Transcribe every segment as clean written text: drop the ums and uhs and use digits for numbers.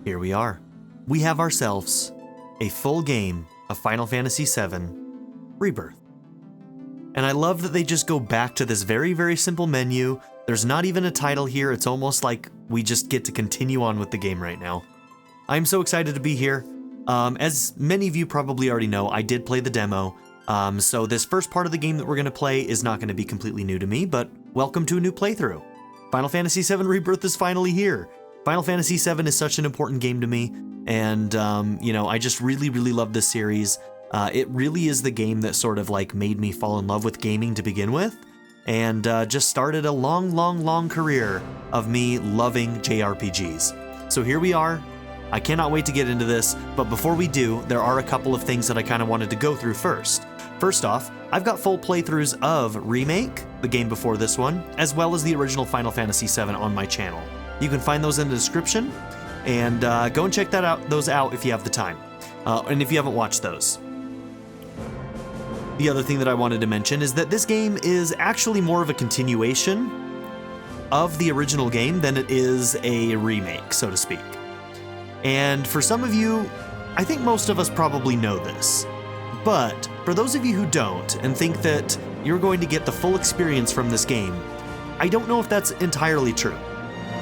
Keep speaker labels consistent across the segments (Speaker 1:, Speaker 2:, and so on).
Speaker 1: Here we are. We have ourselves a full game of Final Fantasy VII Rebirth. And I love that they just go back to this very, very simple menu. There's not even a title here. It's almost like we just get to continue on with the game right now. I'm so excited to be here. As many of you probably already know, I did play the demo. So this first part of the game that we're going to play is not going to be completely new to me, but welcome to a new playthrough. Final Fantasy VII Rebirth is finally here. Final Fantasy VII is such an important game to me, and I just really, really love this series. It really is the game that sort of like made me fall in love with gaming to begin with, and just started a long, long, long career of me loving JRPGs. So here we are. I cannot wait to get into this, but before we do, there are a couple of things that I kind of wanted to go through first. First off, I've got full playthroughs of Remake, the game before this one, as well as the original Final Fantasy VII on my channel. You can find those in the description, and go and check those out if you have the time, and if you haven't watched those. The other thing that I wanted to mention is that this game is actually more of a continuation of the original game than it is a remake, so to speak. And for some of you, I think most of us probably know this, but for those of you who don't and think that you're going to get the full experience from this game, I don't know if that's entirely true.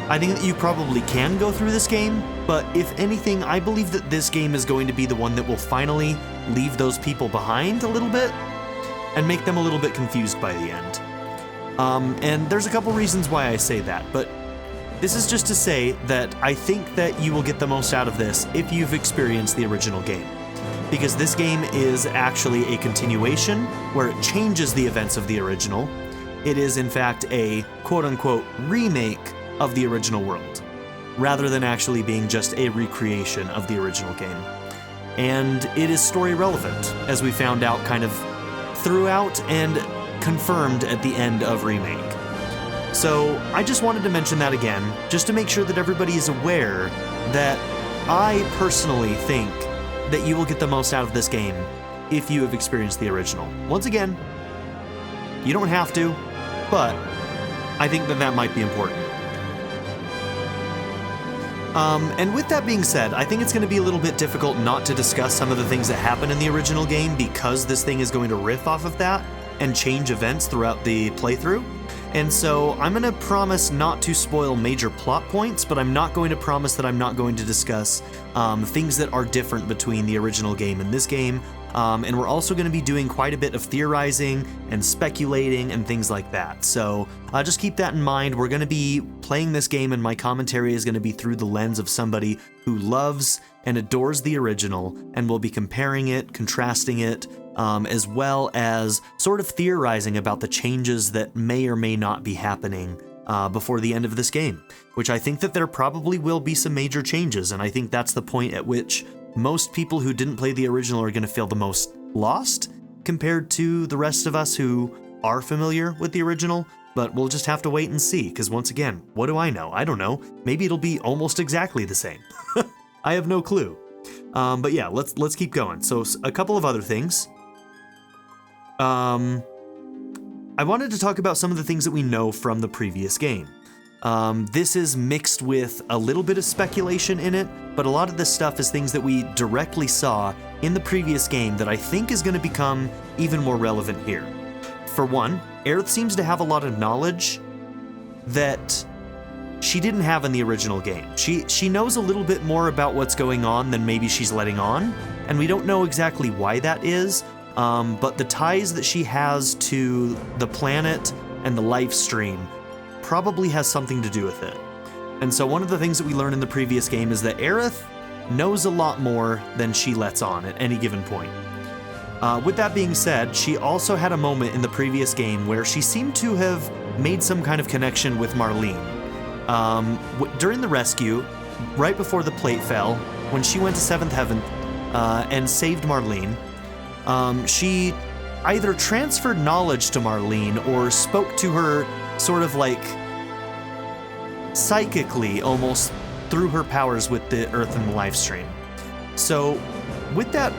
Speaker 1: I think that you probably can go through this game, but if anything, I believe that this game is going to be the one that will finally leave those people behind a little bit and make them a little bit confused by the end. And there's a couple reasons why I say that, but this is just to say that I think that you will get the most out of this if you've experienced the original game. Because this game is actually a continuation where it changes the events of the original. It is in fact a quote-unquote remake of the original world, rather than actually being just a recreation of the original game. And it is story relevant, as we found out kind of throughout and confirmed at the end of Remake. So I just wanted to mention that again, just to make sure that everybody is aware that I personally think that you will get the most out of this game if you have experienced the original. Once again, you don't have to, but I think that might be important. And with that being said, I think it's going to be a little bit difficult not to discuss some of the things that happen in the original game because this thing is going to riff off of that and change events throughout the playthrough. And so I'm going to promise not to spoil major plot points, but I'm not going to promise that I'm not going to discuss things that are different between the original game and this game. And we're also going to be doing quite a bit of theorizing and speculating and things like that. So just keep that in mind. We're going to be playing this game, and my commentary is going to be through the lens of somebody who loves and adores the original, and we'll be comparing it, contrasting it, as well as sort of theorizing about the changes that may or may not be happening before the end of this game, which I think that there probably will be some major changes, and I think that's the point at which most people who didn't play the original are going to feel the most lost compared to the rest of us who are familiar with the original, but we'll just have to wait and see, because once again, what do I know? I don't know. Maybe it'll be almost exactly the same. I have no clue. But yeah, let's keep going. So a couple of other things. I wanted to talk about some of the things that we know from the previous game. This is mixed with a little bit of speculation in it, but a lot of this stuff is things that we directly saw in the previous game that I think is going to become even more relevant here. For one, Aerith seems to have a lot of knowledge that she didn't have in the original game. She knows a little bit more about what's going on than maybe she's letting on, and we don't know exactly why that is, but the ties that she has to the planet and the life stream probably has something to do with it. And so one of the things that we learned in the previous game is that Aerith knows a lot more than she lets on at any given point. With that being said, she also had a moment in the previous game where she seemed to have made some kind of connection with Marlene. During the rescue, right before the plate fell, when she went to 7th Heaven and saved Marlene, she either transferred knowledge to Marlene or spoke to her sort of like psychically almost through her powers with the Earth and the life stream. So with that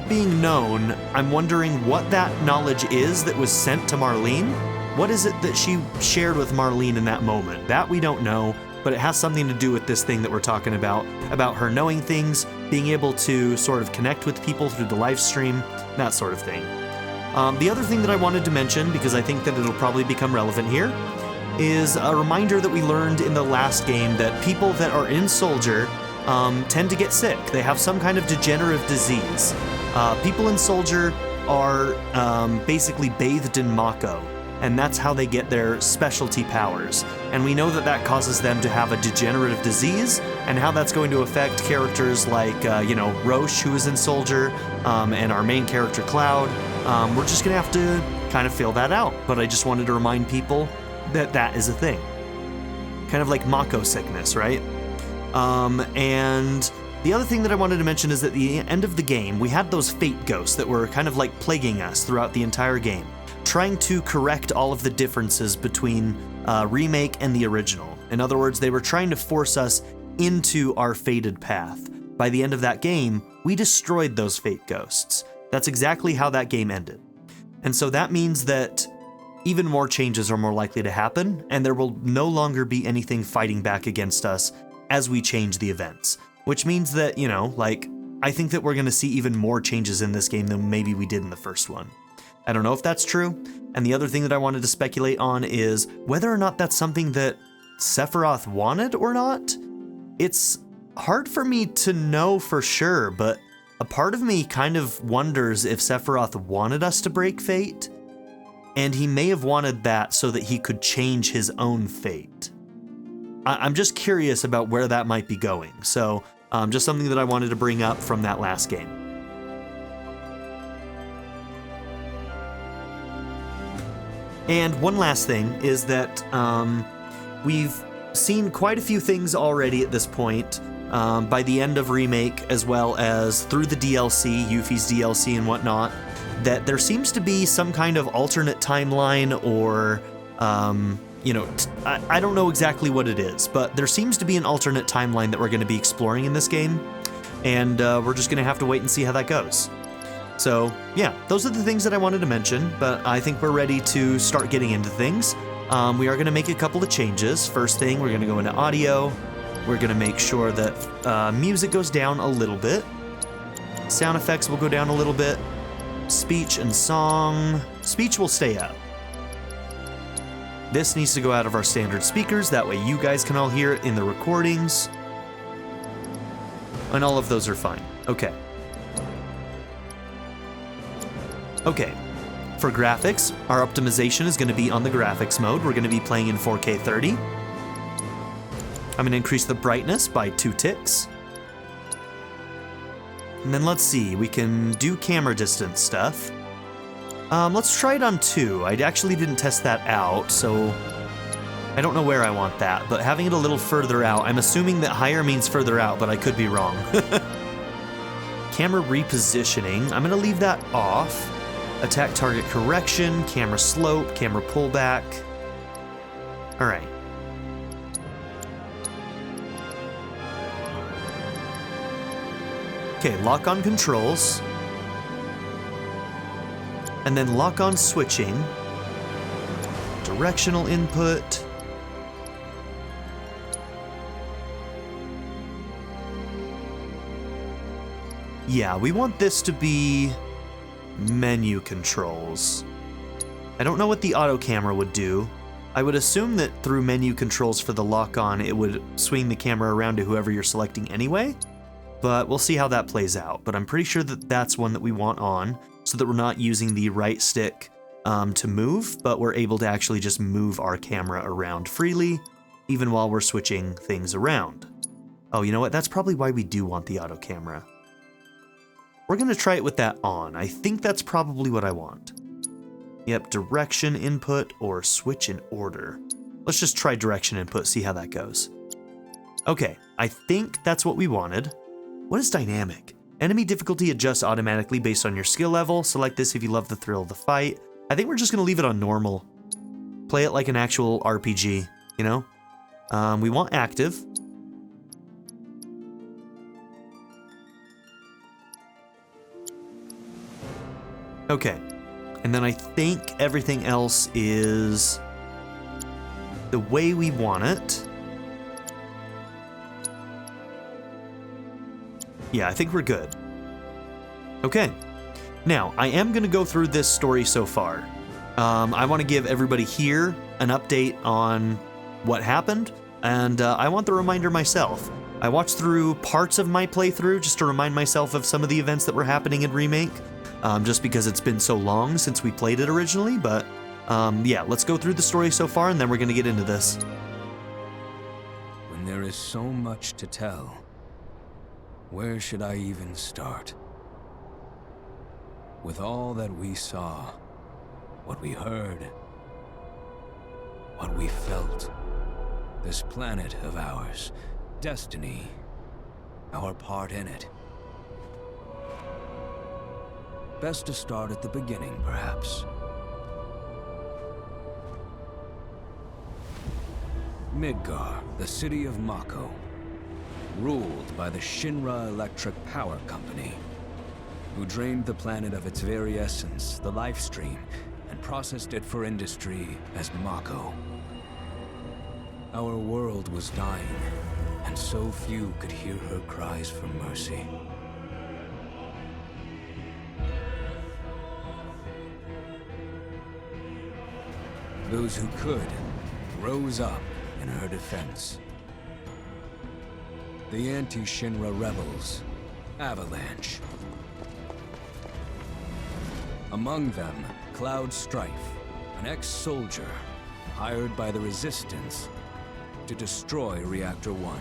Speaker 1: being known, I'm wondering what that knowledge is that was sent to Marlene. What is it that she shared with Marlene in that moment? That we don't know. but it has something to do with this thing that we're talking about her knowing things, being able to sort of connect with people through the live stream, that sort of thing. The other thing that I wanted to mention, because I think that it'll probably become relevant here, is a reminder that we learned in the last game that people that are in Soldier tend to get sick. They have some kind of degenerative disease. People in Soldier are basically bathed in Mako, and that's how they get their specialty powers. And we know that that causes them to have a degenerative disease, and how that's going to affect characters like, Roche, who is in Soldier, and our main character, Cloud. We're just gonna have to kind of fill that out, but I just wanted to remind people that that is a thing. Kind of like Mako sickness, right? And the other thing that I wanted to mention is that at the end of the game, we had those fate ghosts that were kind of like plaguing us throughout the entire game, trying to correct all of the differences between Remake and the original. In other words, they were trying to force us into our fated path. By the end of that game, we destroyed those fate ghosts. That's exactly how that game ended. And so that means that even more changes are more likely to happen, and there will no longer be anything fighting back against us as we change the events. Which means that, I think that we're going to see even more changes in this game than maybe we did in the first one. I don't know if that's true, and the other thing that I wanted to speculate on is whether or not that's something that Sephiroth wanted or not. It's hard for me to know for sure, but a part of me kind of wonders if Sephiroth wanted us to break fate, and he may have wanted that so that he could change his own fate. I'm just curious about where that might be going, so just something that I wanted to bring up from that last game. And one last thing is that we've seen quite a few things already at this point, by the end of Remake, as well as through the DLC, Yuffie's DLC and whatnot, that there seems to be some kind of alternate timeline or, I don't know exactly what it is, but there seems to be an alternate timeline that we're going to be exploring in this game, and we're just going to have to wait and see how that goes. So, yeah, those are the things that I wanted to mention, but I think we're ready to start getting into things. We are going to make a couple of changes. First thing, we're going to go into audio. We're going to make sure that music goes down a little bit. Sound effects will go down a little bit. Speech and song. Speech will stay up. This needs to go out of our standard speakers, that way you guys can all hear it in the recordings. And all of those are fine. Okay. Okay. For graphics, our optimization is going to be on the graphics mode. We're going to be playing in 4K 30. I'm going to increase the brightness by 2 ticks. And then let's see, we can do camera distance stuff. Let's try it on 2. I actually didn't test that out, so I don't know where I want that, but having it a little further out, I'm assuming that higher means further out, but I could be wrong. Camera repositioning, I'm going to leave that off. Attack target correction, camera slope, camera pullback. All right. Okay, lock on controls. And then lock on switching. Directional input. Yeah, we want this to be menu controls. I don't know what the auto camera would do. I would assume that through menu controls for the lock on, it would swing the camera around to whoever you're selecting anyway. But we'll see how that plays out. But I'm pretty sure that that's one that we want on, so that we're not using the right stick to move, but we're able to actually just move our camera around freely, even while we're switching things around. Oh, you know what? That's probably why we do want the auto camera. We're going to try it with that on. I think that's probably what I want. Yep, direction input or switch in order. Let's just try direction input, see how that goes. Okay, I think that's what we wanted. What is dynamic? Enemy difficulty adjusts automatically based on your skill level. Select this if you love the thrill of the fight. I think we're just going to leave it on normal. Play it like an actual RPG, you know? We want active. Okay, and then I think everything else is the way we want it. Yeah, I think we're good. Okay. Now, I am going to go through this story so far. I want to give everybody here an update on what happened, and I want the reminder myself. I watched through parts of my playthrough just to remind myself of some of the events that were happening in Remake, just because it's been so long since we played it originally, but yeah, let's go through the story so far, and then we're going to get into this.
Speaker 2: When there is so much to tell, where should I even start? With all that we saw, what we heard, what we felt, this planet of ours, destiny, our part in it. Best to start at the beginning, perhaps. Midgar, the city of Mako, ruled by the Shinra Electric Power Company, who drained the planet of its very essence, the life stream, and processed it for industry as Mako. Our world was dying, and so few could hear her cries for mercy. Those who could rose up in her defense. The anti-Shinra rebels, Avalanche. Among them, Cloud Strife, an ex-soldier hired by the Resistance to destroy Reactor 1.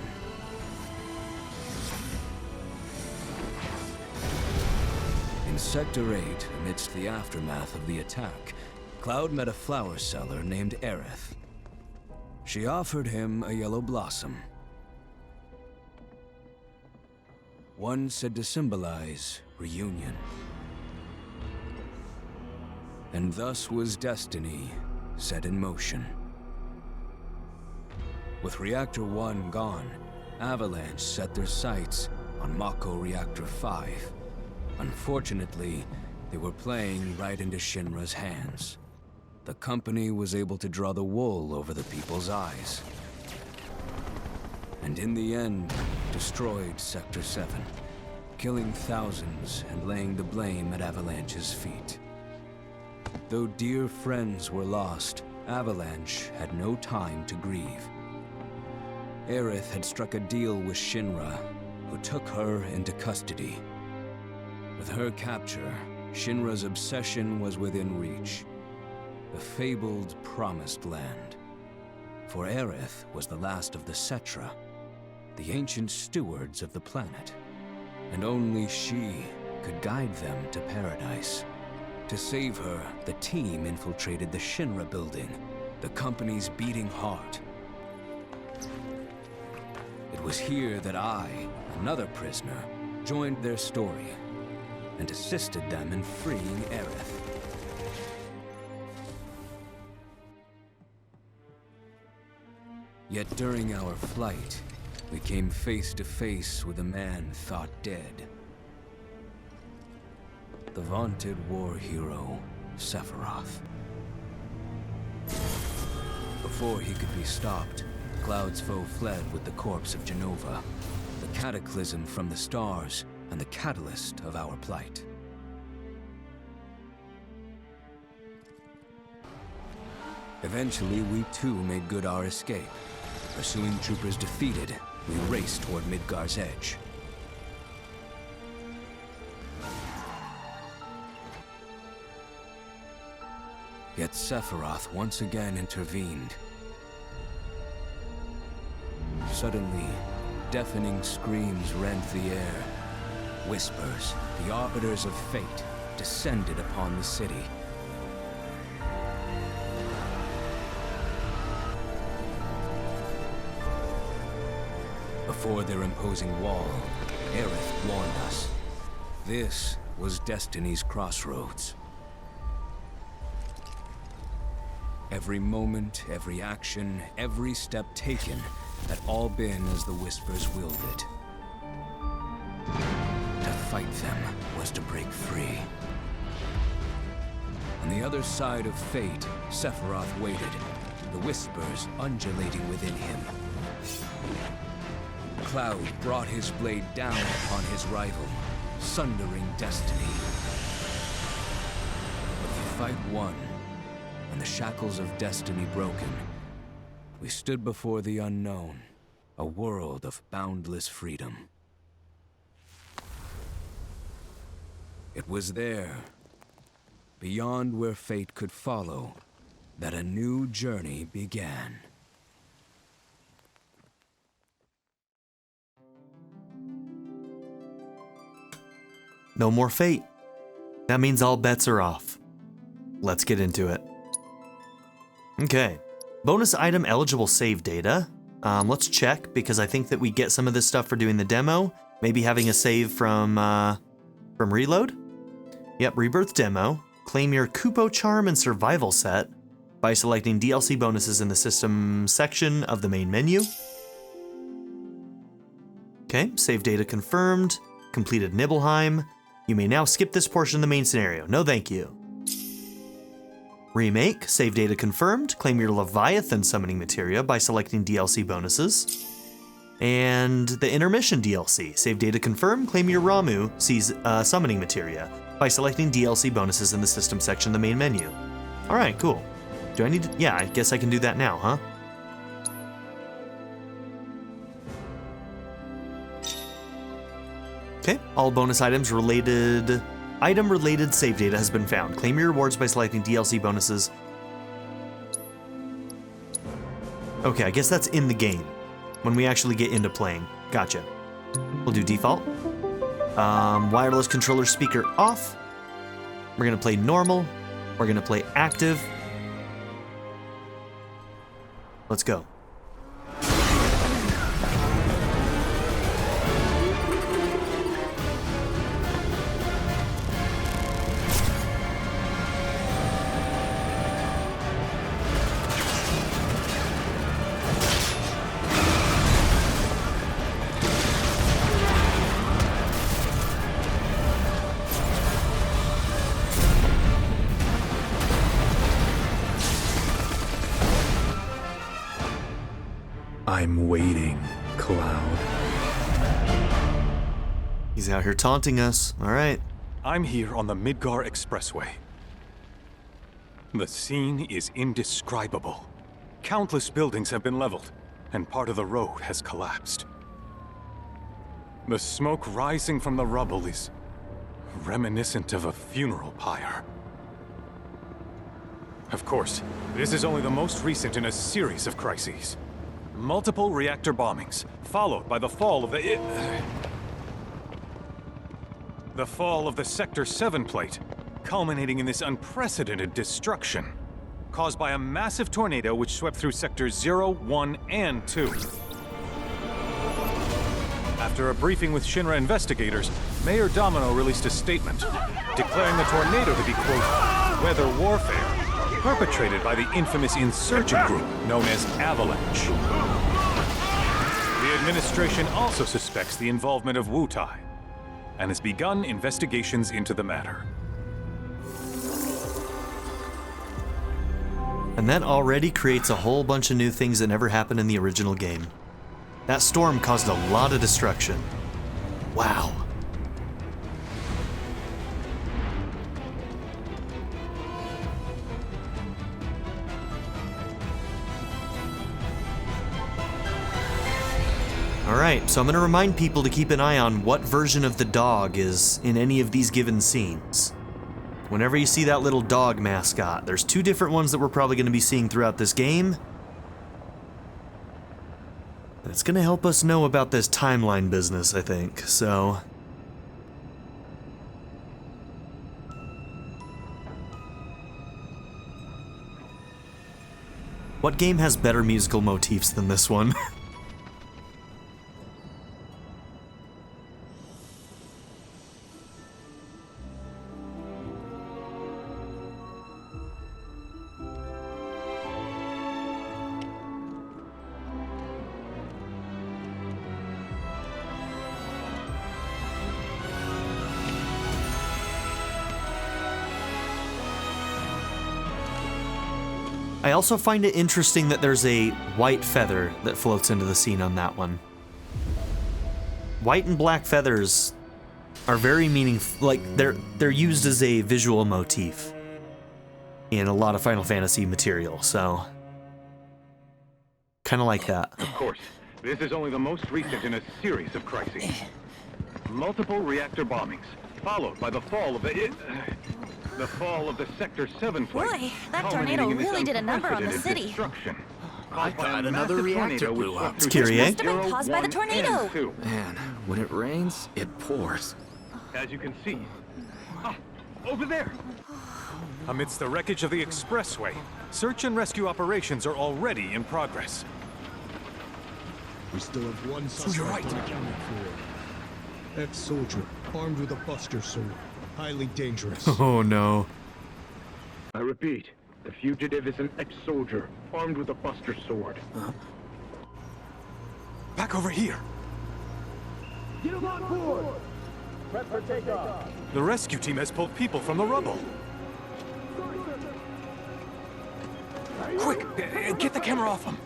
Speaker 2: In Sector 8, amidst the aftermath of the attack, Cloud met a flower seller named Aerith. She offered him a yellow blossom, one said to symbolize reunion. And thus was destiny set in motion. With Reactor 1 gone, Avalanche set their sights on Mako Reactor 5. Unfortunately, they were playing right into Shinra's hands. The company was able to draw the wool over the people's eyes. And in the end, destroyed Sector 7, killing thousands and laying the blame at Avalanche's feet. Though dear friends were lost, Avalanche had no time to grieve. Aerith had struck a deal with Shinra, who took her into custody. With her capture, Shinra's obsession was within reach. The fabled Promised Land. For Aerith was the last of the Cetra, the ancient stewards of the planet. And only she could guide them to paradise. To save her, the team infiltrated the Shinra building, the company's beating heart. It was here that I, another prisoner, joined their story and assisted them in freeing Aerith. Yet during our flight, we came face to face with a man thought dead. The vaunted war hero, Sephiroth. Before he could be stopped, Cloud's foe fled with the corpse of Genova, the cataclysm from the stars and the catalyst of our plight. Eventually, we too made good our escape. Pursuing troopers defeated, we raced toward Midgar's edge. Yet Sephiroth once again intervened. Suddenly, deafening screams rent the air. Whispers, the arbiters of fate, descended upon the city. Before their imposing wall, Aerith warned us. This was Destiny's crossroads. Every moment, every action, every step taken had all been as the Whispers willed it. To fight them was to break free. On the other side of fate, Sephiroth waited, the Whispers undulating within him. cloud brought his blade down upon his rival, sundering destiny. But the fight won, and the shackles of destiny broken, we stood before the unknown, a world of boundless freedom. It was there, beyond where fate could follow, that a new journey began.
Speaker 1: No more fate. That means all bets are off. Let's get into it. Okay. Bonus item eligible save data. Let's check, because I think that we get some of this stuff for doing the demo. Maybe having a save from Reload? Yep, Rebirth demo. Claim your Kupo Charm and Survival set by selecting DLC bonuses in the system section of the main menu. Okay, save data confirmed. Completed Nibelheim. You may now skip this portion of the main scenario. No thank you. Remake, save data confirmed. Claim your Leviathan summoning materia by selecting DLC bonuses. And the Intermission DLC, save data confirmed. Claim your Ramu summoning materia by selecting DLC bonuses in the system section of the main menu. All right, cool. Do I need to? Yeah, I guess I can do that now, huh? Okay, all bonus items related. Item-related save data has been found. Claim your rewards by selecting DLC bonuses. Okay, I guess that's in the game, when we actually get into playing. Gotcha. We'll do default. Wireless controller speaker off. We're gonna play normal. We're gonna play active. Let's go.
Speaker 3: I'm waiting, Cloud.
Speaker 1: He's out here taunting us. All right.
Speaker 4: I'm here on the Midgar Expressway. The scene is indescribable. Countless buildings have been leveled, and part of the road has collapsed. The smoke rising from the rubble is reminiscent of a funeral pyre. Of course, this is only the most recent in a series of crises. Multiple reactor bombings, followed by the fall of the Sector 7 plate, culminating in this unprecedented destruction, caused by a massive tornado which swept through Sectors 0, 1, and 2. After a briefing with Shinra investigators, Mayor Domino released a statement, declaring the tornado to be, quote, weather warfare, perpetrated by the infamous insurgent group known as Avalanche. The administration also suspects the involvement of Wutai, and has begun investigations into the matter.
Speaker 1: And that already creates a whole bunch of new things that never happened in the original game. That storm caused a lot of destruction. Wow. Alright, so I'm going to remind people to keep an eye on what version of the dog is in any of these given scenes. Whenever you see that little dog mascot, there's two different ones that we're probably going to be seeing throughout this game. And it's going to help us know about this timeline business, I think, so... What game has better musical motifs than this one? I also find it interesting that there's a white feather that floats into the scene on that one. white and black feathers are very meaningful. Like they're used as a visual motif in a lot of Final Fantasy material. So kind of like that.
Speaker 4: Of course, this is only the most recent in a series of crises. Multiple reactor bombings, followed by the fall of the Sector 7 flight.
Speaker 5: Boy, that tornado really did a number on the city.
Speaker 4: Destruction.
Speaker 6: I thought another reactor blew up.
Speaker 1: It's Kyrie.
Speaker 5: Must have been caused by the tornado.
Speaker 6: Man, when it rains, it pours.
Speaker 4: As you can see, over there. Amidst the wreckage of the expressway, search and rescue operations are already in progress.
Speaker 7: We still have one suspect accounted for. Ex-soldier, armed with a buster sword. Highly dangerous.
Speaker 1: Oh no.
Speaker 8: I repeat, the fugitive is an ex-soldier, armed with a buster sword.
Speaker 4: Back over here.
Speaker 8: Get him on board! Prep for takeoff.
Speaker 4: The rescue team has pulled people from the rubble. Quick, get the camera off them.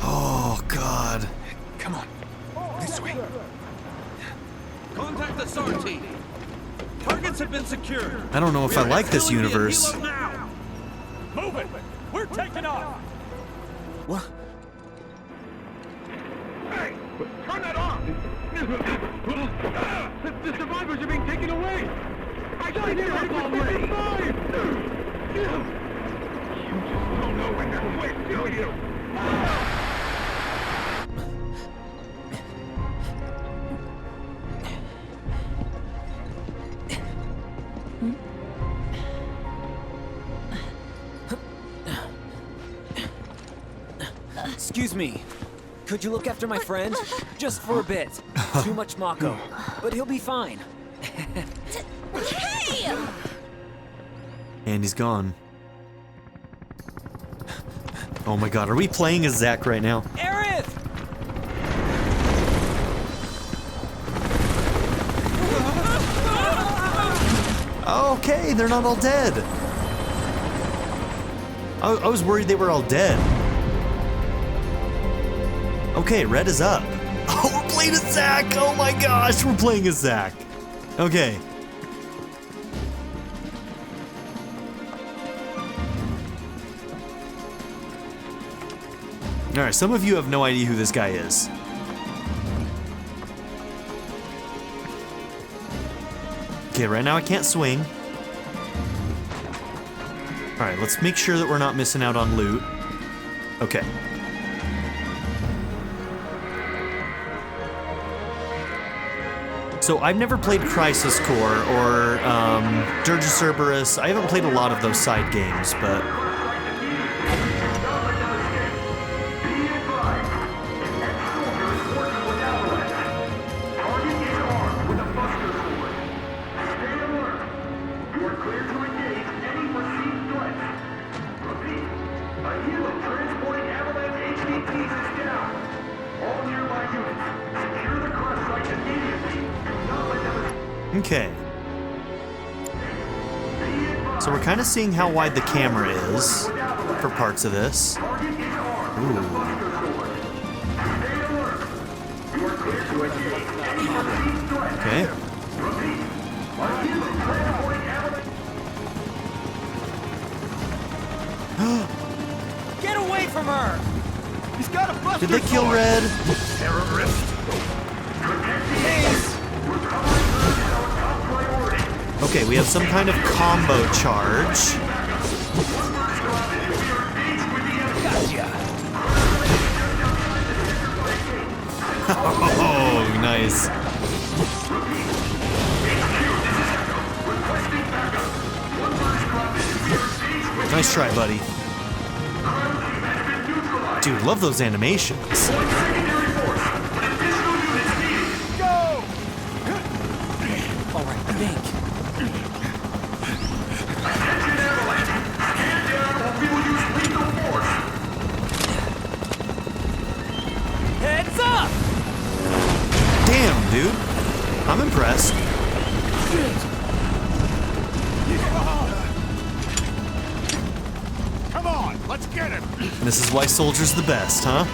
Speaker 1: Oh god.
Speaker 4: Come on, this way.
Speaker 9: Contact the SAR team. Targets have been secured.
Speaker 1: I don't know if I like this universe.
Speaker 9: Move it. We're taking off.
Speaker 1: What?
Speaker 8: Hey, turn that off! The survivors are being taken away! I said you already! You just don't know when they're quick, do you?
Speaker 10: Excuse me. Could you look after my friend? Just for a bit. Too much Mako. But he'll be fine.
Speaker 5: Hey!
Speaker 1: And he's gone. Oh my god, are we playing as Zack right now?
Speaker 10: Aerith!
Speaker 1: Okay, they're not all dead. I was worried they were all dead. Okay, red is up. Oh, we're playing as Zack! Oh my gosh, we're playing as Zack. Okay. Alright, some of you have no idea who this guy is. Okay, right now I can't swing. Alright, let's make sure that we're not missing out on loot. Okay. So I've never played Crisis Core or Dirge of Cerberus. I haven't played a lot of those side games, but... Okay. So we're kind of seeing how wide the camera is for parts of this. Ooh. Okay.
Speaker 10: Get away from her!
Speaker 9: He's got a buster.
Speaker 1: Did they kill Red? Okay, we have some kind of combo charge. Oh, nice. Nice try, buddy. Dude, love those animations.
Speaker 10: Alright, think. Heads up!
Speaker 1: Damn, dude. I'm impressed.
Speaker 9: Come on, let's get him.
Speaker 1: This is why soldiers the best, huh?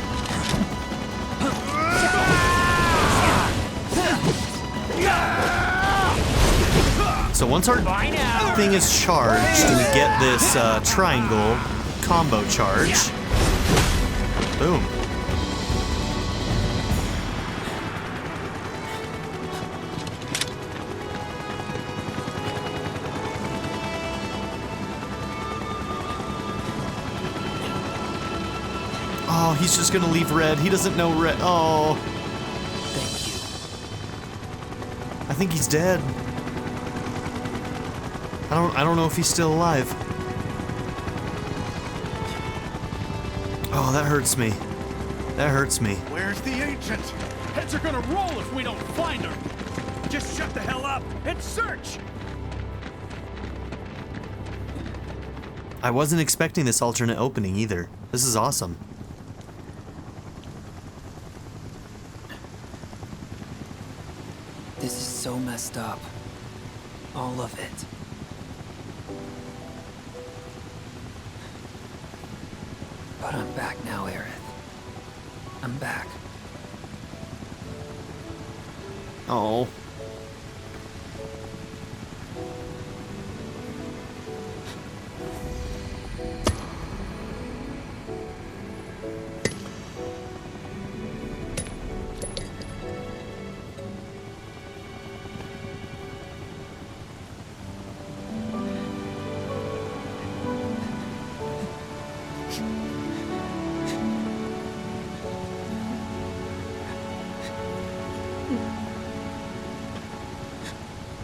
Speaker 1: So once our thing is charged, we get this triangle combo charge. Boom. Oh, he's just gonna leave red. He doesn't know red. Oh.
Speaker 10: Thank you.
Speaker 1: I think he's dead. I don't know if he's still alive. Oh, that hurts me. That hurts me.
Speaker 9: Where's the ancient? Heads are gonna roll if we don't find her. Just shut the hell up and search.
Speaker 1: I wasn't expecting this alternate opening either. This is awesome.
Speaker 10: This is so messed up. All of it. But I'm back now, Aerith. I'm back.
Speaker 1: Oh.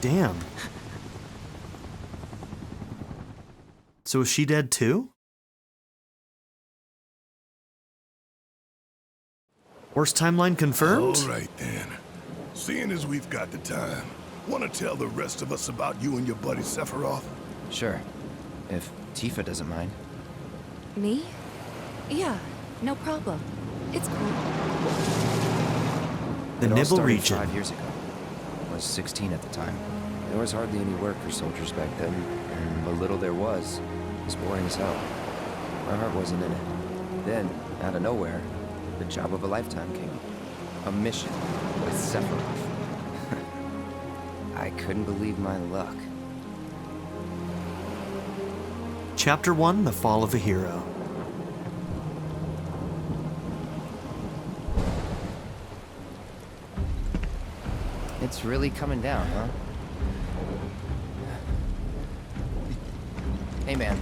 Speaker 1: Damn. So is she dead too? Worst timeline confirmed?
Speaker 11: All right then. Seeing as we've got the time, want to tell the rest of us about you and your buddy Sephiroth?
Speaker 6: Sure. If Tifa doesn't mind.
Speaker 5: Me? Yeah, no problem. It's cool.
Speaker 1: The
Speaker 6: It all
Speaker 1: Nibel
Speaker 6: started
Speaker 1: region.
Speaker 6: 5 years ago. I was 16 at the time. There was hardly any work for soldiers back then, and the little there was boring as hell. My heart wasn't in it. Then, out of nowhere, the job of a lifetime came up. A mission with Sephiroth. I couldn't believe my luck.
Speaker 1: Chapter 1, The Fall of a Hero.
Speaker 6: It's really coming down, huh? Hey man,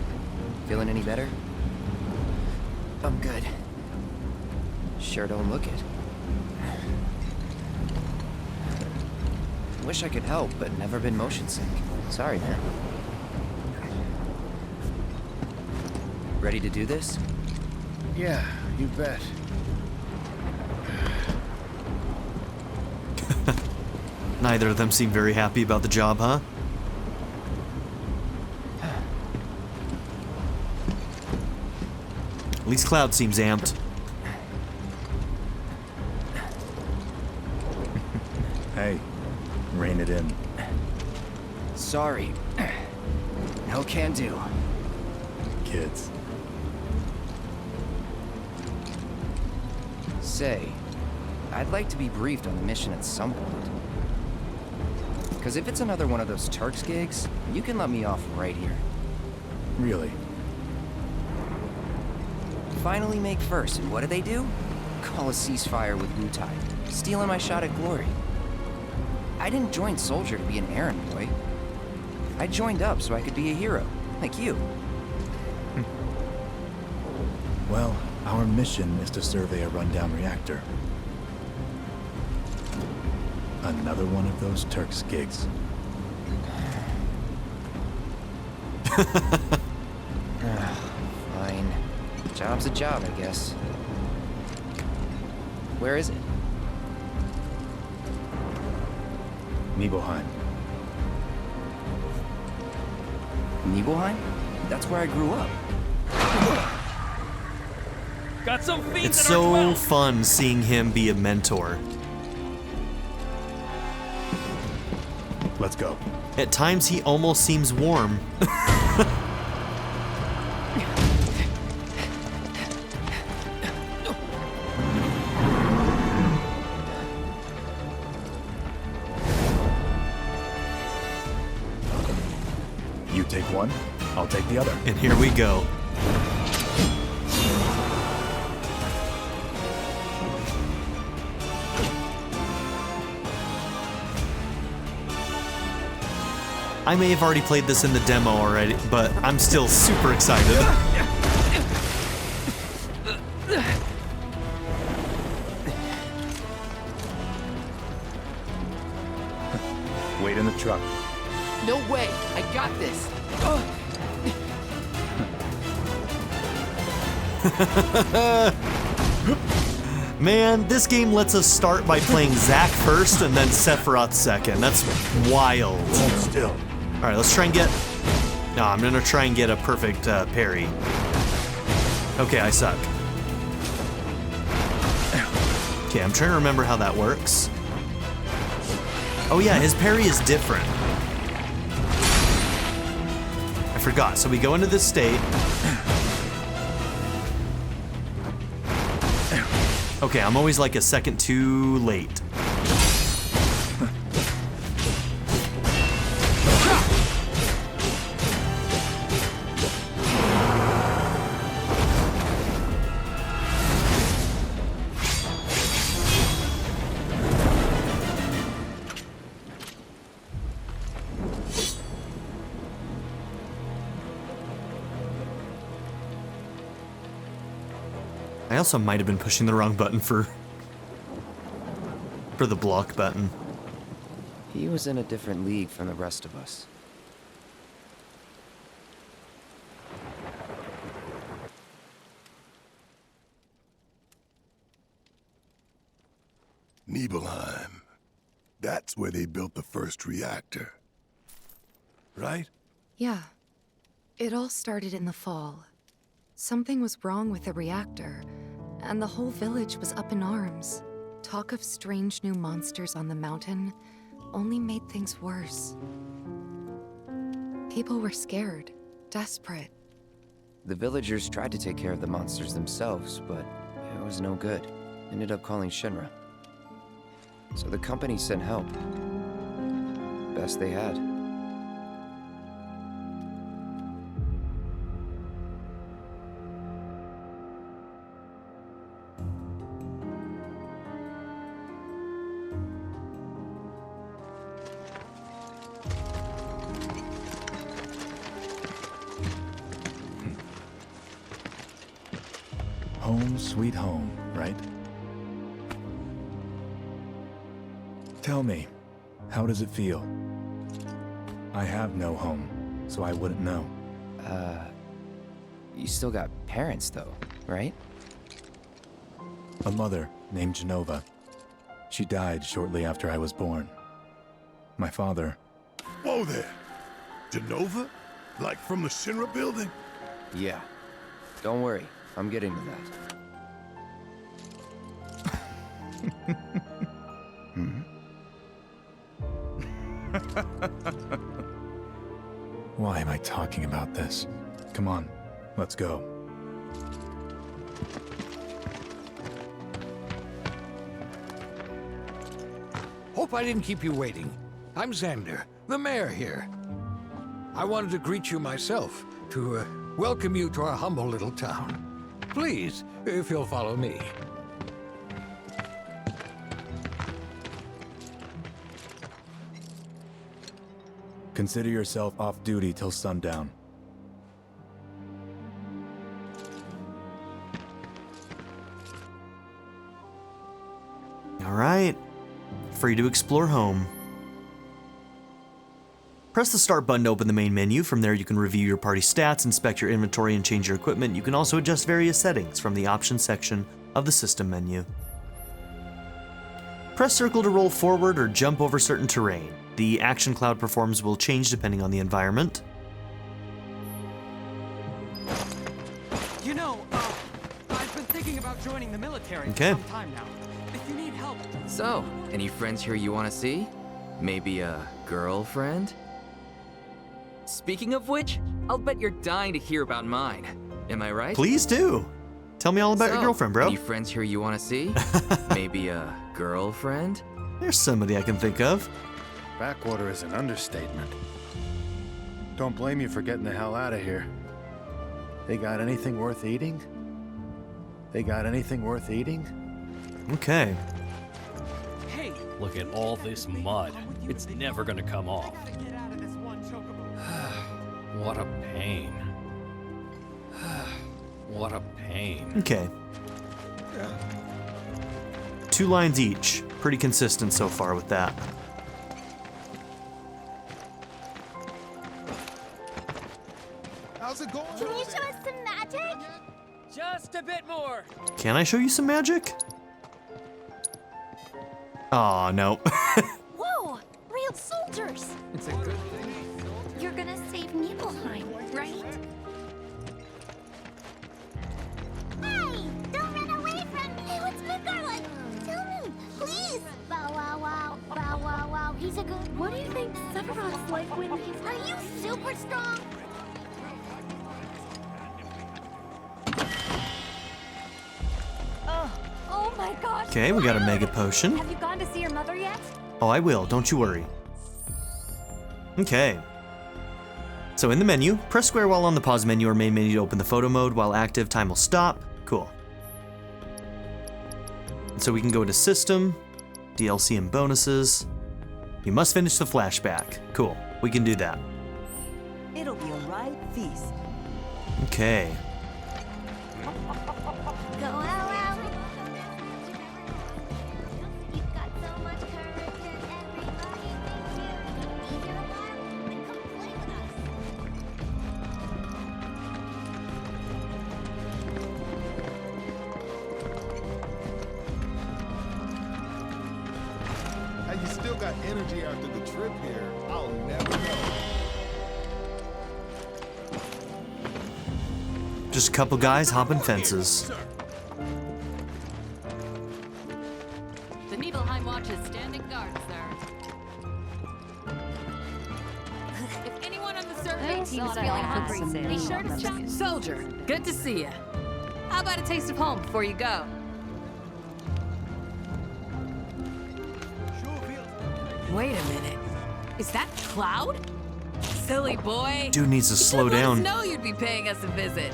Speaker 6: feeling any better? I'm good. Sure don't look it. Wish I could help, but never been motion sick. Sorry, man. Ready to do this?
Speaker 11: Yeah, you bet.
Speaker 1: Neither of them seem very happy about the job, huh? At least Cloud seems amped.
Speaker 3: Hey, rein it in.
Speaker 6: Sorry. No can do.
Speaker 3: Kids.
Speaker 6: Say, I'd like to be briefed on the mission at some point. Because if it's another one of those Turks gigs, you can let me off right here.
Speaker 3: Really?
Speaker 6: Finally make first, and what do? Call a ceasefire with Wutai, stealing my shot at glory. I didn't join Soldier to be an errand boy. I joined up so I could be a hero, like you.
Speaker 3: Well, our mission is to survey a rundown reactor. Another one of those Turks gigs.
Speaker 6: Fine. Job's a job, I guess. Where is it?
Speaker 3: Nibelheim.
Speaker 6: Nibelheim? That's where I grew up.
Speaker 9: Got some fiends
Speaker 1: It's
Speaker 9: in our
Speaker 1: so
Speaker 9: 12.
Speaker 1: fun seeing him be a mentor.
Speaker 3: Let's go.
Speaker 1: At times he almost seems warm.
Speaker 3: one, I'll take the other.
Speaker 1: And here we go. I may have already played this in the demo already, but I'm still super excited.
Speaker 3: Wait in the truck.
Speaker 12: No way! I got this!
Speaker 1: Man, this game lets us start by playing Zack first and then Sephiroth second. That's wild.
Speaker 3: Hold still.
Speaker 1: All right, let's try and get... No, I'm gonna try and get a perfect parry. Okay, I suck. Okay, I'm trying to remember how that works. Oh yeah, his parry is different. I forgot. So we go into this state. Okay, I'm always like a second too late. I also might have been pushing the wrong button for the block button.
Speaker 6: He was in a different league from the rest of us.
Speaker 11: Nibelheim. That's where they built the first reactor. Right?
Speaker 5: Yeah. It all started in the fall. Something was wrong with the reactor, and the whole village was up in arms. Talk of strange new monsters on the mountain only made things worse. People were scared, desperate.
Speaker 6: The villagers tried to take care of the monsters themselves, but it was no good. Ended up calling Shinra. So the company sent help. Best they had.
Speaker 3: Home sweet home, right? Tell me, how does it feel? I have no home, so I wouldn't know.
Speaker 6: You still got parents though, right?
Speaker 3: A mother named Genova. She died shortly after I was born. My father...
Speaker 11: Whoa there! Genova? Like from the Shinra building?
Speaker 6: Yeah. Don't worry, I'm getting to that.
Speaker 3: Why am I talking about this? Come on, let's go.
Speaker 9: Hope I didn't keep you waiting. I'm Xander, the mayor here. I wanted to greet you myself, to welcome you to our humble little town. Please, if you'll follow me.
Speaker 3: Consider yourself off duty till sundown.
Speaker 1: All right, free to explore home. Press the start button to open the main menu. From there you can review your party stats, inspect your inventory, and change your equipment. You can also adjust various settings from the options section of the system menu. Press circle to roll forward or jump over certain terrain. The action cloud performs will change depending on the environment.
Speaker 10: You know, I've been thinking about joining the military
Speaker 1: Okay.
Speaker 10: for some time now. If you need help...
Speaker 12: So, any friends here you want to see? Maybe a girlfriend? Speaking of which, I'll bet you're dying to hear about mine. Am I right?
Speaker 1: Please do. Tell me all about your girlfriend, bro.
Speaker 12: Any friends here you want to see? Maybe a girlfriend?
Speaker 1: There's somebody I can think of.
Speaker 3: Backwater is an understatement. Don't blame you for getting the hell out of here. They got anything worth eating? They got anything worth eating?
Speaker 1: Okay.
Speaker 13: Hey! Look at all this mud. It's never gonna come off. What a pain. What a pain.
Speaker 1: Okay. 2 lines each. Pretty consistent so far with that.
Speaker 11: How's it going?
Speaker 14: Can you show us some magic?
Speaker 10: Just a bit more.
Speaker 1: Can I show you some magic? Aw, no.
Speaker 14: Whoa! Real soldiers!
Speaker 6: It's a good thing.
Speaker 14: You're gonna save Nibelheim, right? Hey! Don't run away from me! Hey, what's Midgar like? Tell me, please! Bow wow wow, bow wow wow. He's a good... What do you think Sephiroth's like when he's... Are you super strong? Oh my gosh!
Speaker 1: Okay, we got a mega potion.
Speaker 14: Have you gone to see your mother yet?
Speaker 1: Oh, I will, don't you worry. Okay. So in the menu, press square while on the pause menu or main menu to open the photo mode. While active, time will stop. Cool. And so we can go to System, DLC and Bonuses. You must finish the flashback. Cool, we can do that.
Speaker 15: It'll be a right feast.
Speaker 1: Okay.
Speaker 14: Go out. You've got so much courage and everybody thinks you need your alarm and come play with us.
Speaker 11: How you still got energy after the trip here? I'll never know.
Speaker 1: Just a couple guys hopping fences.
Speaker 16: The Nibelheim Watch is standing guard, sir. If anyone on the survey team is feeling hungry, be sure to stop. Soldier, good to see you. How about a taste of home before you go? Wait a minute. Is that Cloud? Silly boy.
Speaker 1: Dude needs to slow down.
Speaker 16: Let us know you'd be paying us a visit.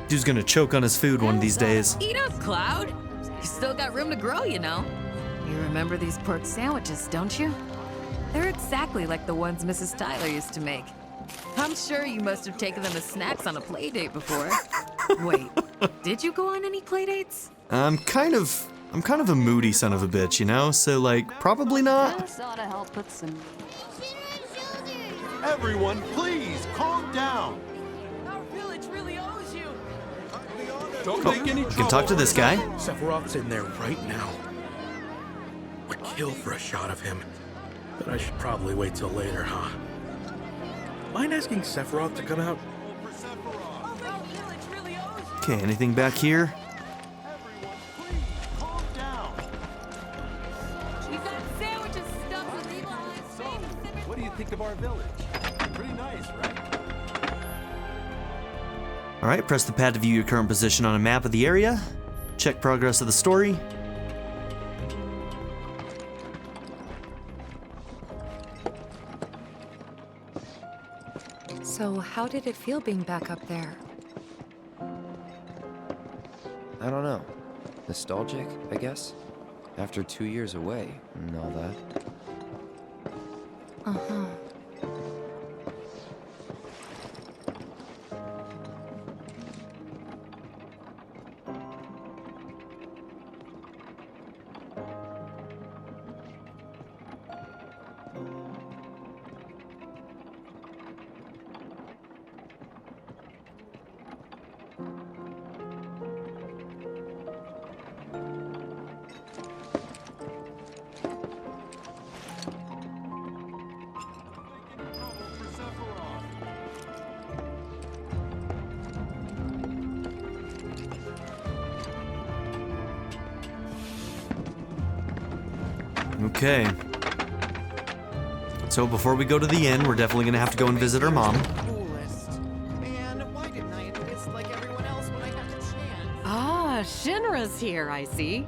Speaker 1: Dude's gonna choke on his food one of these days.
Speaker 16: Eat up, Cloud. You still got room to grow, you know. You remember these pork sandwiches, don't you? They're exactly like the ones Mrs. Tyler used to make. I'm sure you must have taken them as snacks on a play date before. Wait, did you go on any play dates?
Speaker 1: I'm kind of a moody son of a bitch, you know? So like, probably not.
Speaker 15: This ought to help put some...
Speaker 8: Everyone, please, calm down.
Speaker 10: Our village really owes you.
Speaker 8: Don't make any trouble.
Speaker 1: We can talk to this guy.
Speaker 17: Sephiroth's in there right now. Would kill for a shot of him. But I should probably wait till later, huh? Mind asking Sephiroth to come out?
Speaker 1: Okay, anything back here?
Speaker 16: We've got sandwiches stuffed with Nibelheim's famous.
Speaker 8: What do you think of our village? Pretty nice, right?
Speaker 1: Alright, press the pad to view your current position on a map of the area. Check progress of the story.
Speaker 5: So how did it feel being back up there?
Speaker 6: I don't know. Nostalgic, I guess? After 2 years away and all that.
Speaker 5: Uh-huh.
Speaker 1: Okay. So before we go to the inn, we're definitely gonna have to go and visit our mom.
Speaker 18: Ah, Shinra's here, I see.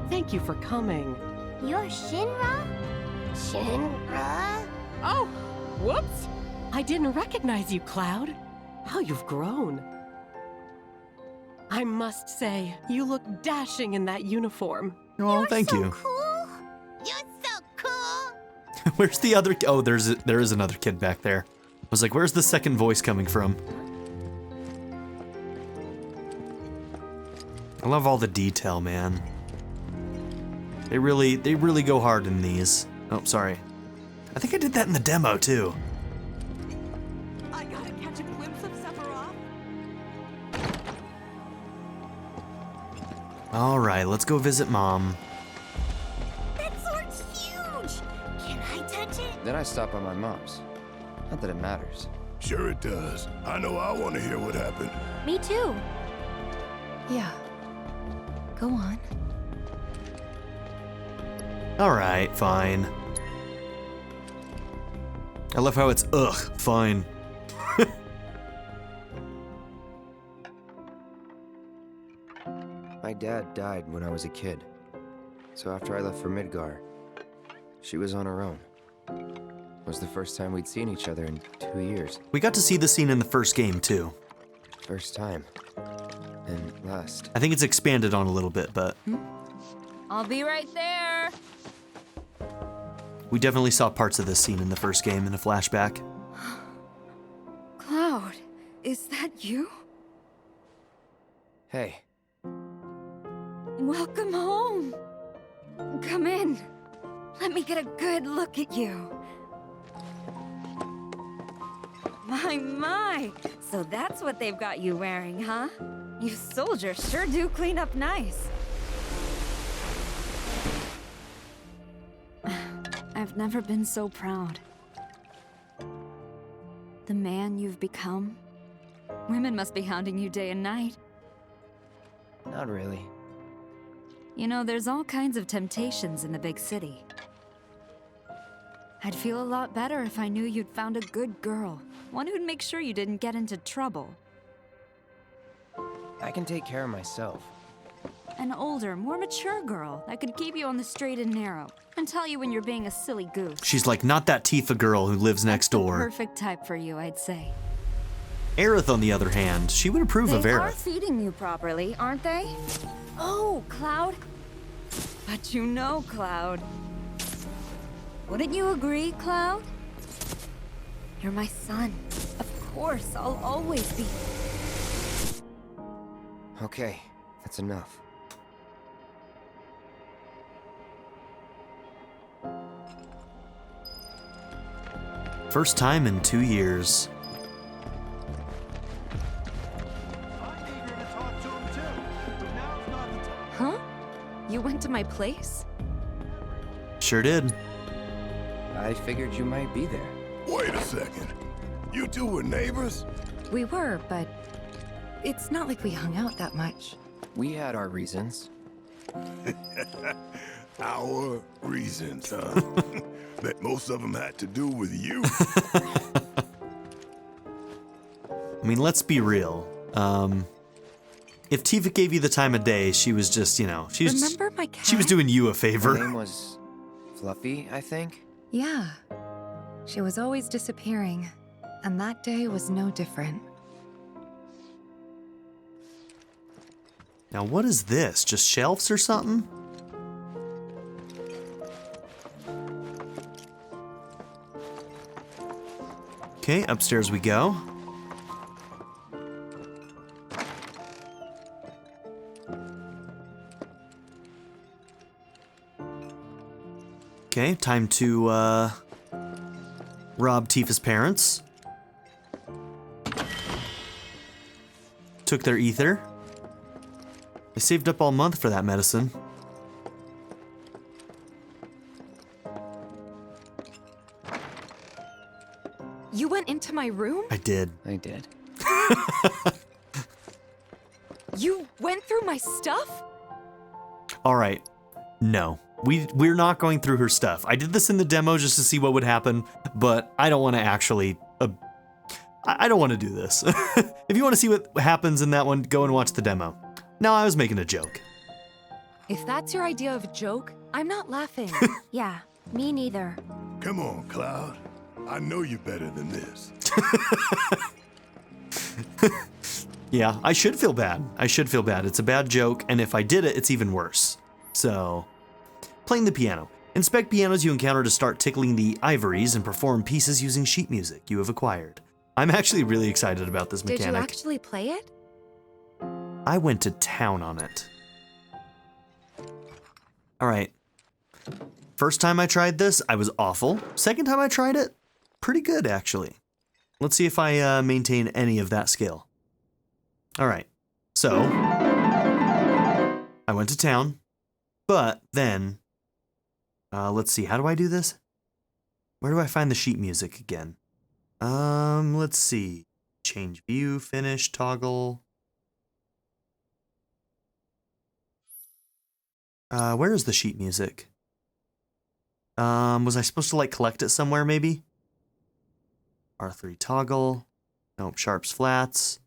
Speaker 18: Thank you for coming.
Speaker 14: You're Shinra? Shinra?
Speaker 18: Oh, whoops. I didn't recognize you, Cloud. How you've grown. I must say, you look dashing in that uniform.
Speaker 1: Oh, thank you.
Speaker 14: Cool. You're so cool.
Speaker 1: Where's the other? Oh, there is another kid back there. I was like, where's the second voice coming from? I love all the detail, man. They really go hard in these. Oh, sorry. I think I did that in the demo too.
Speaker 15: I gotta catch a glimpse of Sephiroth.
Speaker 1: All right, let's go visit Mom.
Speaker 14: That sword's huge. Can I touch it?
Speaker 6: Then I stop by my mom's. Not that it matters.
Speaker 11: Sure it does. I know I want to hear what happened.
Speaker 5: Me too. Yeah. Go on.
Speaker 1: All right, fine. I love how it's fine.
Speaker 6: My dad died when I was a kid. So after I left for Midgar, she was on her own. It was the first time we'd seen each other in 2 years.
Speaker 1: We got to see the scene in the first game too.
Speaker 6: First time. And last.
Speaker 1: I think it's expanded on a little bit, but
Speaker 16: I'll be right there.
Speaker 1: we definitely saw parts of this scene in the first game in a flashback.
Speaker 16: Cloud, is that you?
Speaker 6: Hey.
Speaker 16: Welcome home. Come in. Let me get a good look at you. My. So that's what they've got you wearing, huh? You soldiers sure do clean up nice. I've never been so proud. The man you've become. Women must be hounding you day and night.
Speaker 6: Not really.
Speaker 16: You know, there's all kinds of temptations in the big city. I'd feel a lot better if I knew you'd found a good girl. One who'd make sure you didn't get into trouble.
Speaker 6: I can take care of myself.
Speaker 16: An older, more mature girl that could keep you on the straight and narrow and tell you when you're being a silly goose.
Speaker 1: She's like not that Tifa girl who lives next door.
Speaker 16: Perfect type for you, I'd say.
Speaker 1: Aerith, on the other hand, she would approve of
Speaker 16: They are
Speaker 1: Aerith.
Speaker 16: feeding you properly, aren't they? Oh, Cloud. But you know, Cloud. Wouldn't you agree, Cloud? You're my son. Of course, I'll always be.
Speaker 6: Okay, that's enough.
Speaker 1: First time in 2 years.
Speaker 5: Huh? You went to my place?
Speaker 1: Sure did.
Speaker 6: I figured you might be there.
Speaker 11: Wait a second. You two were neighbors?
Speaker 5: We were, but it's not like we hung out that much.
Speaker 6: We had our reasons.
Speaker 11: Our reasons, huh? Bet most of them had to do with you.
Speaker 1: I mean, let's be real. If Tifa gave you the time of day, she was just, you know,
Speaker 5: Remember my cat?
Speaker 1: she was doing you a favor.
Speaker 6: Her name was Fluffy, I think?
Speaker 5: Yeah. She was always disappearing, and that day was no different.
Speaker 1: Now, what is this? Just shelves or something? Okay, upstairs we go. Okay, time to rob Tifa's parents. Took their ether. I saved up all month for that medicine.
Speaker 5: You went into my room?
Speaker 1: I did.
Speaker 6: I did.
Speaker 5: You went through my stuff?
Speaker 1: All right. No. We're not going through her stuff. I did this in the demo just to see what would happen, but I don't want to actually... I don't want to do this. If you want to see what happens in that one, go and watch the demo. No, I was making a joke.
Speaker 5: If that's your idea of a joke, I'm not laughing.
Speaker 14: Yeah, me neither.
Speaker 11: Come on, Cloud. I know you better than this.
Speaker 1: Yeah, I should feel bad. I should feel bad. It's a bad joke, and if I did it, it's even worse. So, playing the piano. Inspect pianos you encounter to start tickling the ivories and perform pieces using sheet music you have acquired. I'm actually really excited about this mechanic.
Speaker 5: Did you actually play it?
Speaker 1: I went to town on it. All right. First time I tried this, I was awful. Second time I tried it, pretty good, actually. Let's see if I maintain any of that skill. All right. So, I went to town, but then, let's see, how do I do this? Where do I find the sheet music again? Let's see. Change view, finish, toggle. Where is the sheet music? Was I supposed to like collect it somewhere maybe? R3 toggle. Nope, sharps flats.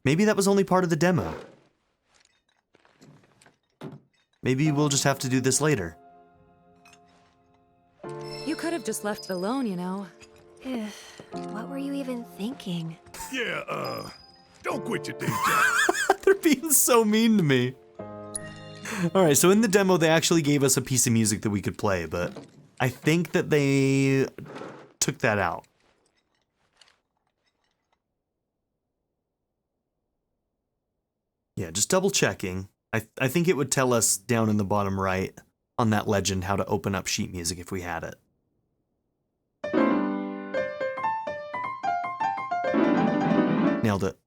Speaker 1: Maybe that was only part of the demo. Maybe we'll just have to do this later.
Speaker 5: You could have just left it alone, you know.
Speaker 14: What were you even thinking?
Speaker 11: Yeah, don't quit your day job.
Speaker 1: They're being so mean to me. Alright, so in the demo they actually gave us a piece of music that we could play, but I think that they took that out. Yeah, just double checking. I think it would tell us down in the bottom right on that legend how to open up sheet music if we had it. Nailed it.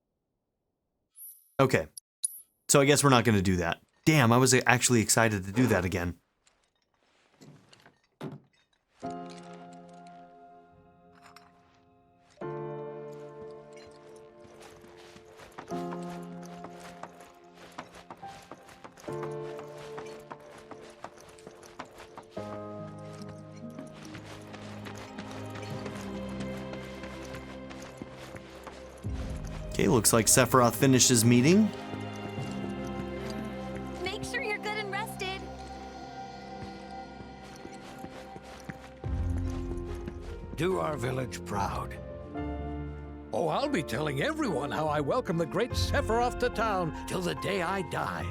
Speaker 1: Okay. So I guess we're not going to do that. Damn, I was actually excited to do that again. Okay, looks like Sephiroth finished his meeting.
Speaker 14: Make sure you're good and rested.
Speaker 9: Do our village proud. Oh, I'll be telling everyone how I welcome the great Sephiroth to town till the day I die.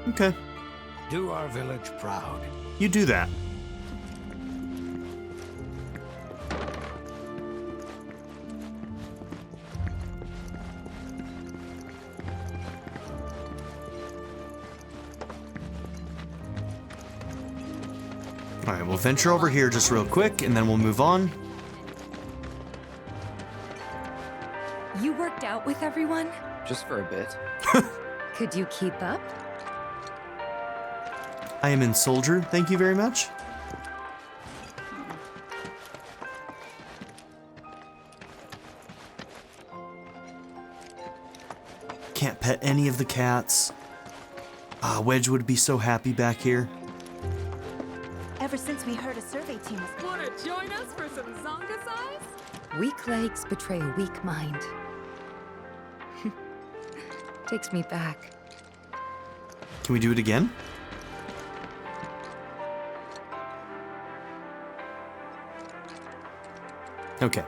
Speaker 1: Okay.
Speaker 9: Do our village proud.
Speaker 1: You do that. All right, we'll venture over here just real quick, and then we'll move on.
Speaker 5: You worked out with everyone?
Speaker 6: Just for a bit.
Speaker 5: Could you keep up?
Speaker 1: I am in soldier, thank you very much. Can't pet any of the cats. Ah, Wedge would be so happy back here.
Speaker 14: Ever since we heard a survey team was
Speaker 15: Wanna join us for some zonga size?
Speaker 5: Weak legs betray a weak mind. Takes me back.
Speaker 1: Can we do it again? Okay.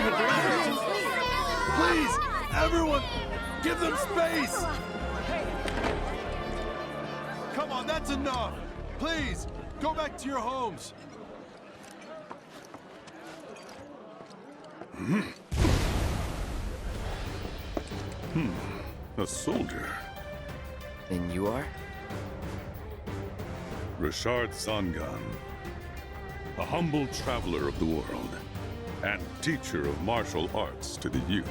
Speaker 14: good.
Speaker 11: Please, everyone, give them space!
Speaker 19: Come on, that's enough! Please, go back to your homes!
Speaker 11: A soldier.
Speaker 6: And you are?
Speaker 11: Richard Sangan. A humble traveler of the world, and teacher of martial arts to the youth.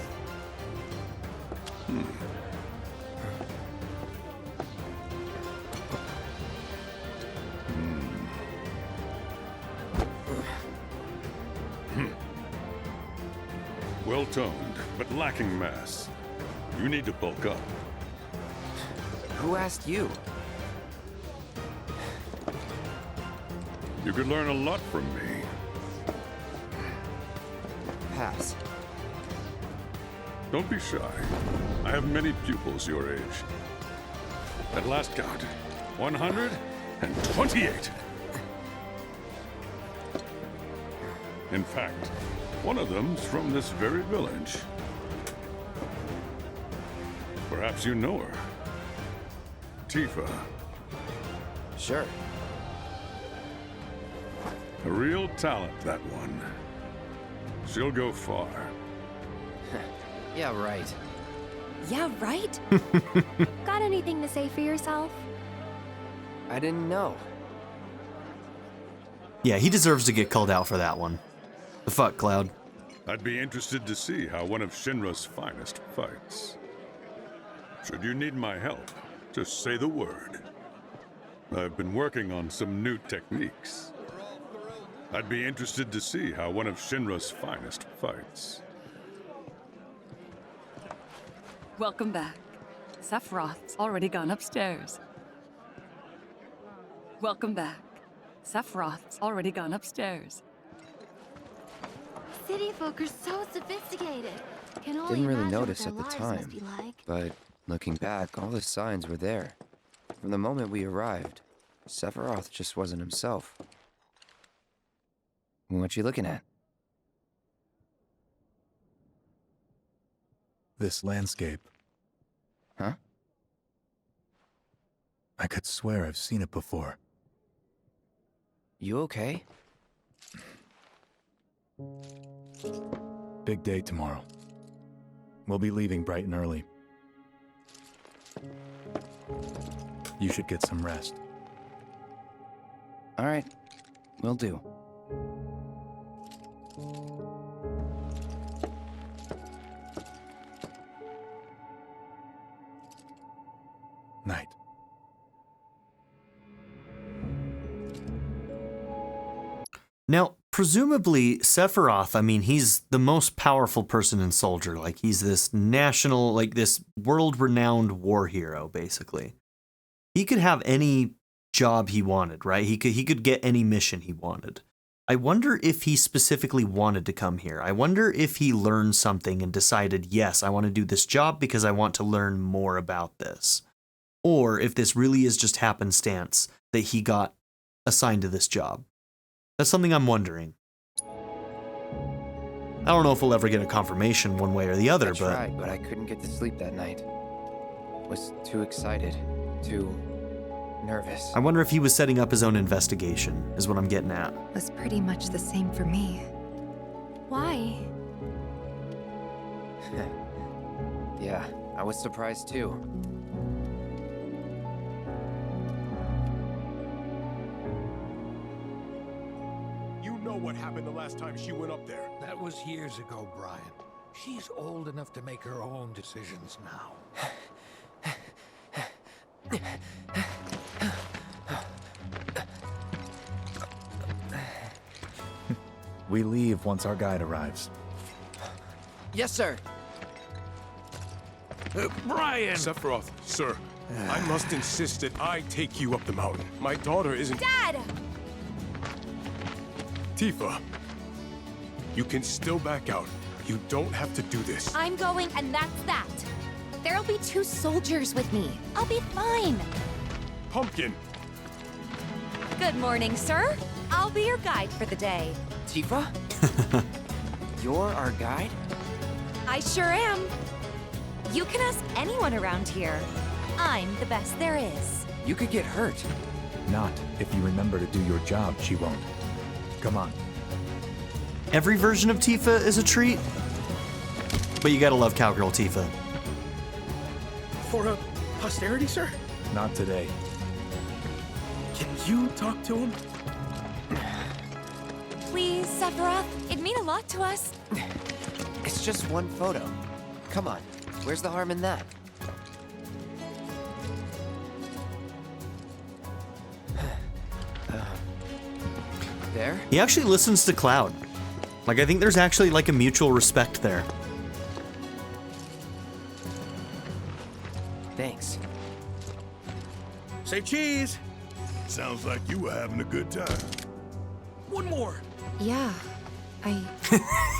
Speaker 11: Well-toned, but lacking mass. You need to bulk up.
Speaker 6: Who asked you?
Speaker 11: You could learn a lot from me.
Speaker 6: Pass.
Speaker 11: Don't be shy. I have many pupils your age. At last count, 128. In fact, one of them's from this very village. Perhaps you know her. Tifa.
Speaker 6: Sure.
Speaker 11: A real talent, that one. She'll go far.
Speaker 6: Yeah, right.
Speaker 14: Yeah, right? Got anything to say for yourself?
Speaker 6: I didn't know.
Speaker 1: Yeah, he deserves to get called out for that one. The fuck, Cloud?
Speaker 11: I'd be interested to see how one of Shinra's finest fights. Should you need my help, just say the word. I've been working on some new techniques. I'd be interested to see how one of Shinra's finest fights.
Speaker 16: Welcome back. Sephiroth's already gone upstairs. Welcome back. Sephiroth's already gone upstairs.
Speaker 14: City folk are so sophisticated. Can only
Speaker 6: Didn't really
Speaker 14: imagine what
Speaker 6: notice
Speaker 14: their
Speaker 6: at the
Speaker 14: lives
Speaker 6: time,
Speaker 14: must be like.
Speaker 6: but looking back, all the signs were there. From the moment we arrived, Sephiroth just wasn't himself. What you looking at?
Speaker 3: This landscape.
Speaker 6: Huh?
Speaker 3: I could swear I've seen it before.
Speaker 6: You okay?
Speaker 3: Big day tomorrow. We'll be leaving bright and early. You should get some rest.
Speaker 6: All right, will do.
Speaker 3: Night.
Speaker 1: Now, presumably, Sephiroth, I mean, he's the most powerful person in Soldier. Like, he's this national, like, this world-renowned war hero, basically. He could have any job he wanted, right? He could get any mission he wanted. I wonder if he specifically wanted to come here. I wonder if he learned something and decided, yes, I want to do this job because I want to learn more about this. Or if this really is just happenstance that he got assigned to this job. That's something I'm wondering. I don't know if we'll ever get a confirmation one way or the other,
Speaker 6: I tried, but I couldn't get to sleep that night. Was too excited, too nervous.
Speaker 1: I wonder if he was setting up his own investigation, is what I'm getting at.
Speaker 5: Was pretty much the same for me.
Speaker 14: Why?
Speaker 6: Yeah, I was surprised too.
Speaker 19: You know what happened the last time she went up there.
Speaker 9: That was years ago, Brian. She's old enough to make her own decisions now.
Speaker 3: We leave once our guide arrives.
Speaker 6: Yes, sir.
Speaker 9: Brian!
Speaker 19: Sephiroth, sir, I must insist that I take you up the mountain. My daughter isn't...
Speaker 14: Dad!
Speaker 19: Tifa, you can still back out. You don't have to do this.
Speaker 14: I'm going, and that's that. There'll be 2 soldiers with me. I'll be fine.
Speaker 19: Pumpkin!
Speaker 14: Good morning, sir. I'll be your guide for the day.
Speaker 6: Tifa? You're our guide?
Speaker 14: I sure am. You can ask anyone around here. I'm the best there is.
Speaker 6: You could get hurt.
Speaker 3: Not if you remember to do your job, she won't. Come on.
Speaker 1: Every version of Tifa is a treat, but you gotta love Cowgirl Tifa.
Speaker 17: For a posterity, sir?
Speaker 3: Not today.
Speaker 17: Can you talk to him?
Speaker 14: Please, Sephiroth. It'd mean a lot to us.
Speaker 6: It's just one photo. Come on, where's the harm in that? There?
Speaker 1: He actually listens to Cloud. Like, I think there's actually, like, a mutual respect there.
Speaker 6: Thanks.
Speaker 17: Say cheese!
Speaker 11: Sounds like you were having a good time.
Speaker 17: One more!
Speaker 5: Yeah,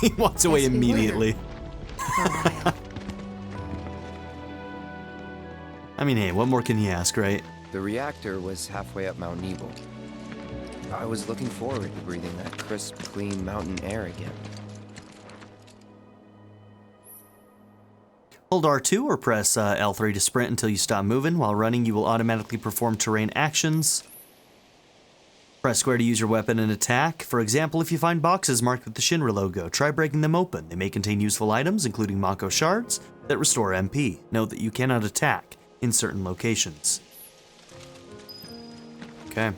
Speaker 1: He walks away
Speaker 5: Yes, we were.
Speaker 1: immediately.
Speaker 5: For a while.
Speaker 1: I mean, hey, what more can you ask, right?
Speaker 6: The reactor was halfway up Mount Nibel. I was looking forward to breathing that crisp, clean mountain air again.
Speaker 1: Hold R2 or press L3 to sprint until you stop moving. While running, you will automatically perform terrain actions. Press square to use your weapon and attack. For example, if you find boxes marked with the Shinra logo, try breaking them open. They may contain useful items, including Mako shards, that restore MP. Note that you cannot attack in certain locations. Okay.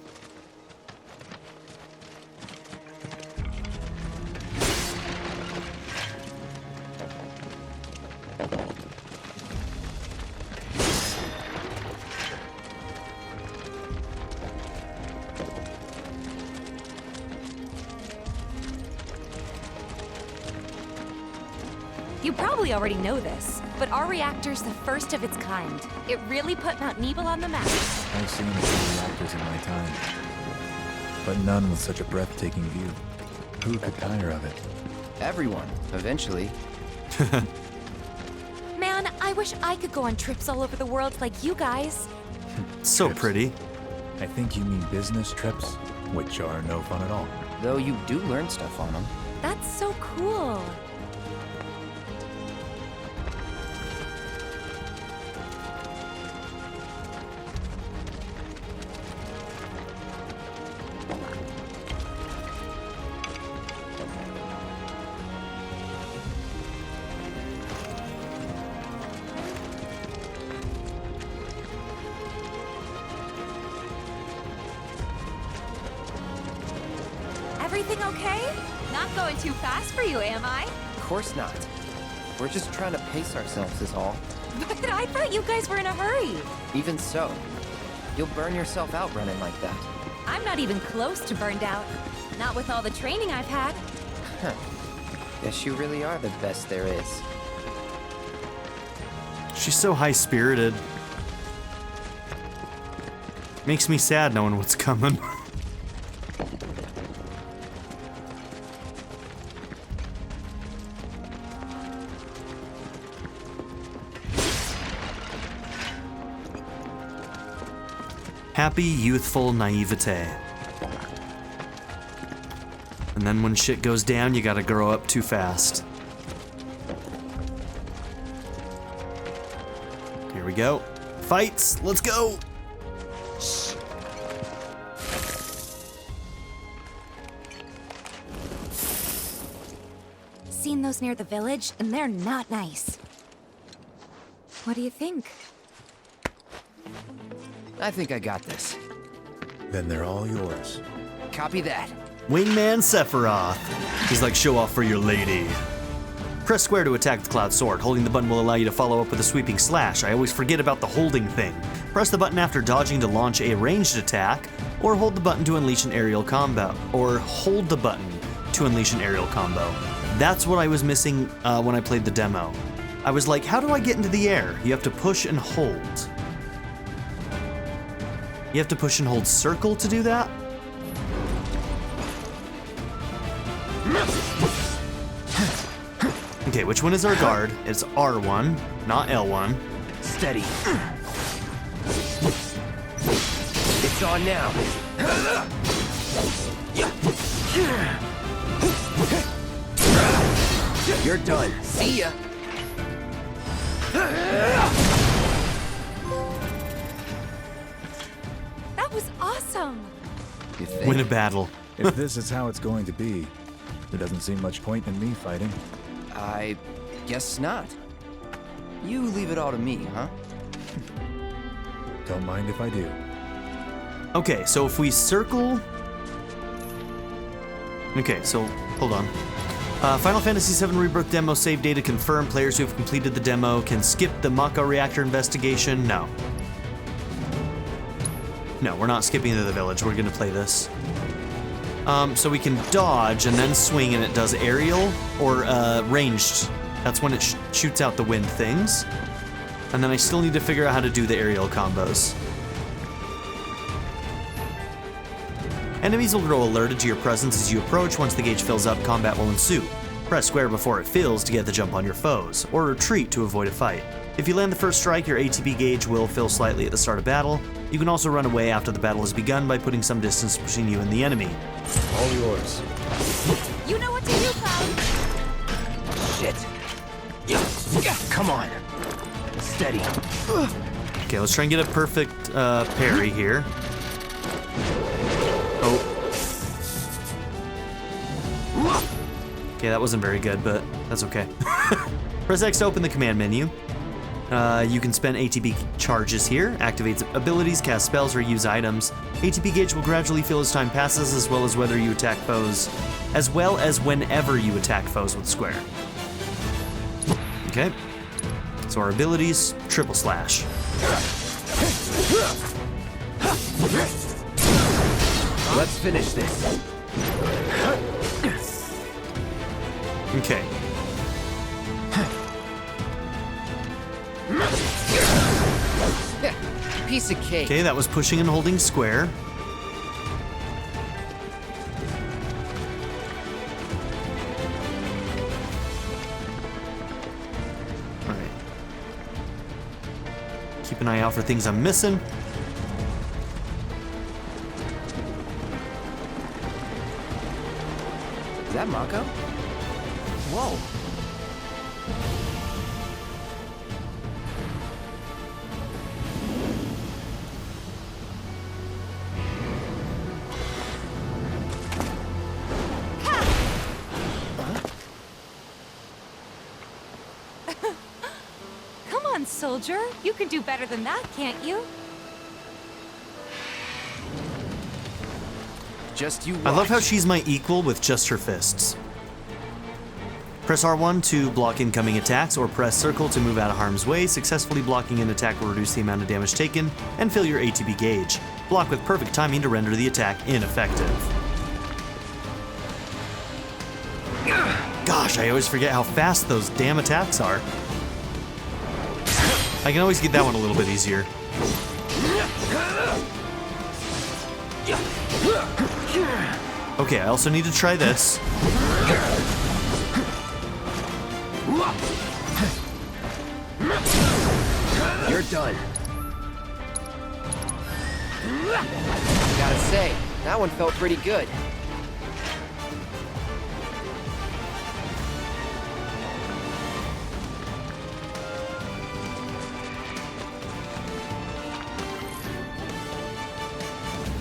Speaker 20: You probably already know this, but our reactor's the first of its kind. It really put Mount Nibel on the map.
Speaker 3: I've seen a few reactors in my time, but none with such a breathtaking view. Who could tire of it?
Speaker 6: Everyone, eventually.
Speaker 20: Man, I wish I could go on trips all over the world like you guys.
Speaker 1: So pretty.
Speaker 3: I think you mean business trips, which are no fun at all.
Speaker 6: Though you do learn stuff on them.
Speaker 20: That's so cool. Everything okay? Not going too fast for you, am I?
Speaker 6: Of course not. We're just trying to pace ourselves is all.
Speaker 20: But I thought you guys were in a hurry.
Speaker 6: Even so, you'll burn yourself out running like that.
Speaker 20: I'm not even close to burned out. Not with all the training I've had.
Speaker 6: Huh. Guess you really are the best there is.
Speaker 1: She's so high-spirited. Makes me sad knowing what's coming. Happy, youthful naivete. And then when shit goes down, you gotta grow up too fast. Here we go. Fights! Let's go!
Speaker 20: Seen those near the village, and they're not nice. What do you think?
Speaker 6: I think I got this.
Speaker 3: Then they're all yours.
Speaker 6: Copy that.
Speaker 1: Wingman Sephiroth. He's like, show off for your lady. Press square to attack the Cloud Sword. Holding the button will allow you to follow up with a sweeping slash. I always forget about the holding thing. Press the button after dodging to launch a ranged attack, or hold the button to unleash an aerial combo. Or hold the button to unleash an aerial combo. That's what I was missing when I played the demo. I was like, how do I get into the air? You have to push and hold. You have to push and hold circle to do that? Okay, which one is our guard? It's R1, not L1.
Speaker 6: Steady. It's on now. You're done. See ya.
Speaker 20: That was awesome.
Speaker 6: You think?
Speaker 1: Win a battle.
Speaker 3: If this is how it's going to be, there doesn't seem much point in me fighting.
Speaker 6: I guess not. You leave it all to me, huh?
Speaker 3: Don't mind if I do.
Speaker 1: Okay, so if we circle... Okay, so hold on. Final Fantasy VII Rebirth demo save data confirmed. Players who have completed the demo can skip the Mako reactor investigation. No. No, we're not skipping to the village. We're gonna play this. So we can dodge and then swing and it does aerial or ranged. That's when it shoots out the wind things. And then I still need to figure out how to do the aerial combos. Enemies will grow alerted to your presence as you approach. Once the gauge fills up, combat will ensue. Press square before it fills to get the jump on your foes, or retreat to avoid a fight. If you land the first strike, your ATB gauge will fill slightly at the start of battle. You can also run away after the battle has begun by putting some distance between you and the enemy.
Speaker 3: All yours.
Speaker 20: You know what to do, Cloud.
Speaker 10: Shit. Come on. Steady.
Speaker 1: Okay, let's try and get a perfect parry here. Oh. Okay, that wasn't very good, but that's okay. Press X to open the command menu. You can spend ATB charges here, activate abilities, cast spells, or use items. ATB gauge will gradually fill as time passes, as well as whether you attack foes, as well as whenever you attack foes with square. Okay. So our abilities, triple slash.
Speaker 10: Let's finish this.
Speaker 1: Okay.
Speaker 10: Piece of cake.
Speaker 1: Okay, that was pushing and holding square. Alright. Keep an eye out for things I'm missing.
Speaker 10: Is that Mako? Whoa.
Speaker 20: Come on, soldier. You can do better than that, can't you?
Speaker 10: Just you watch.
Speaker 1: I love how she's my equal with just her fists. Press R1 to block incoming attacks, or press circle to move out of harm's way. Successfully blocking an attack will reduce the amount of damage taken and fill your ATB gauge. Block with perfect timing to render the attack ineffective. Gosh, I always forget how fast those damn attacks are. I can always get that one a little bit easier. Okay, I also need to try this.
Speaker 10: You're done. Gotta say, that one felt pretty good.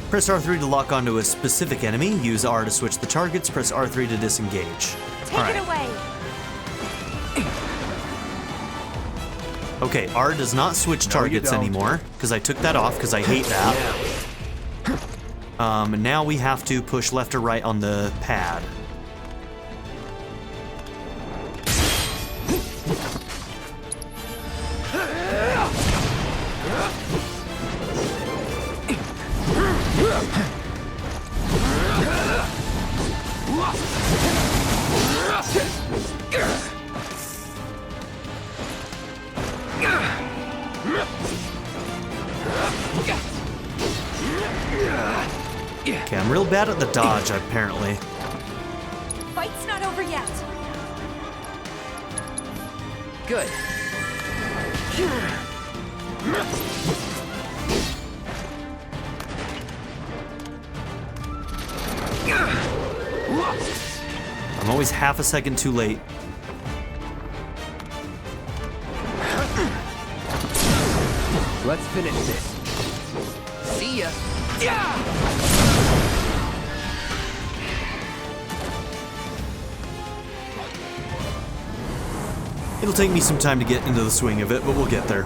Speaker 1: Press R3 to lock onto a specific enemy. Use R to switch the targets. Press R3 to disengage.
Speaker 20: Take it away.
Speaker 1: Okay, R does not switch targets anymore, because I took that off because I hate that. And now we have to push left or right on the pad. Okay, I'm real bad at the dodge, apparently.
Speaker 20: Fight's not over yet.
Speaker 10: Good.
Speaker 1: I'm always half a second too late.
Speaker 10: Let's finish this. See ya.
Speaker 1: It'll take me some time to get into the swing of it, but we'll get there.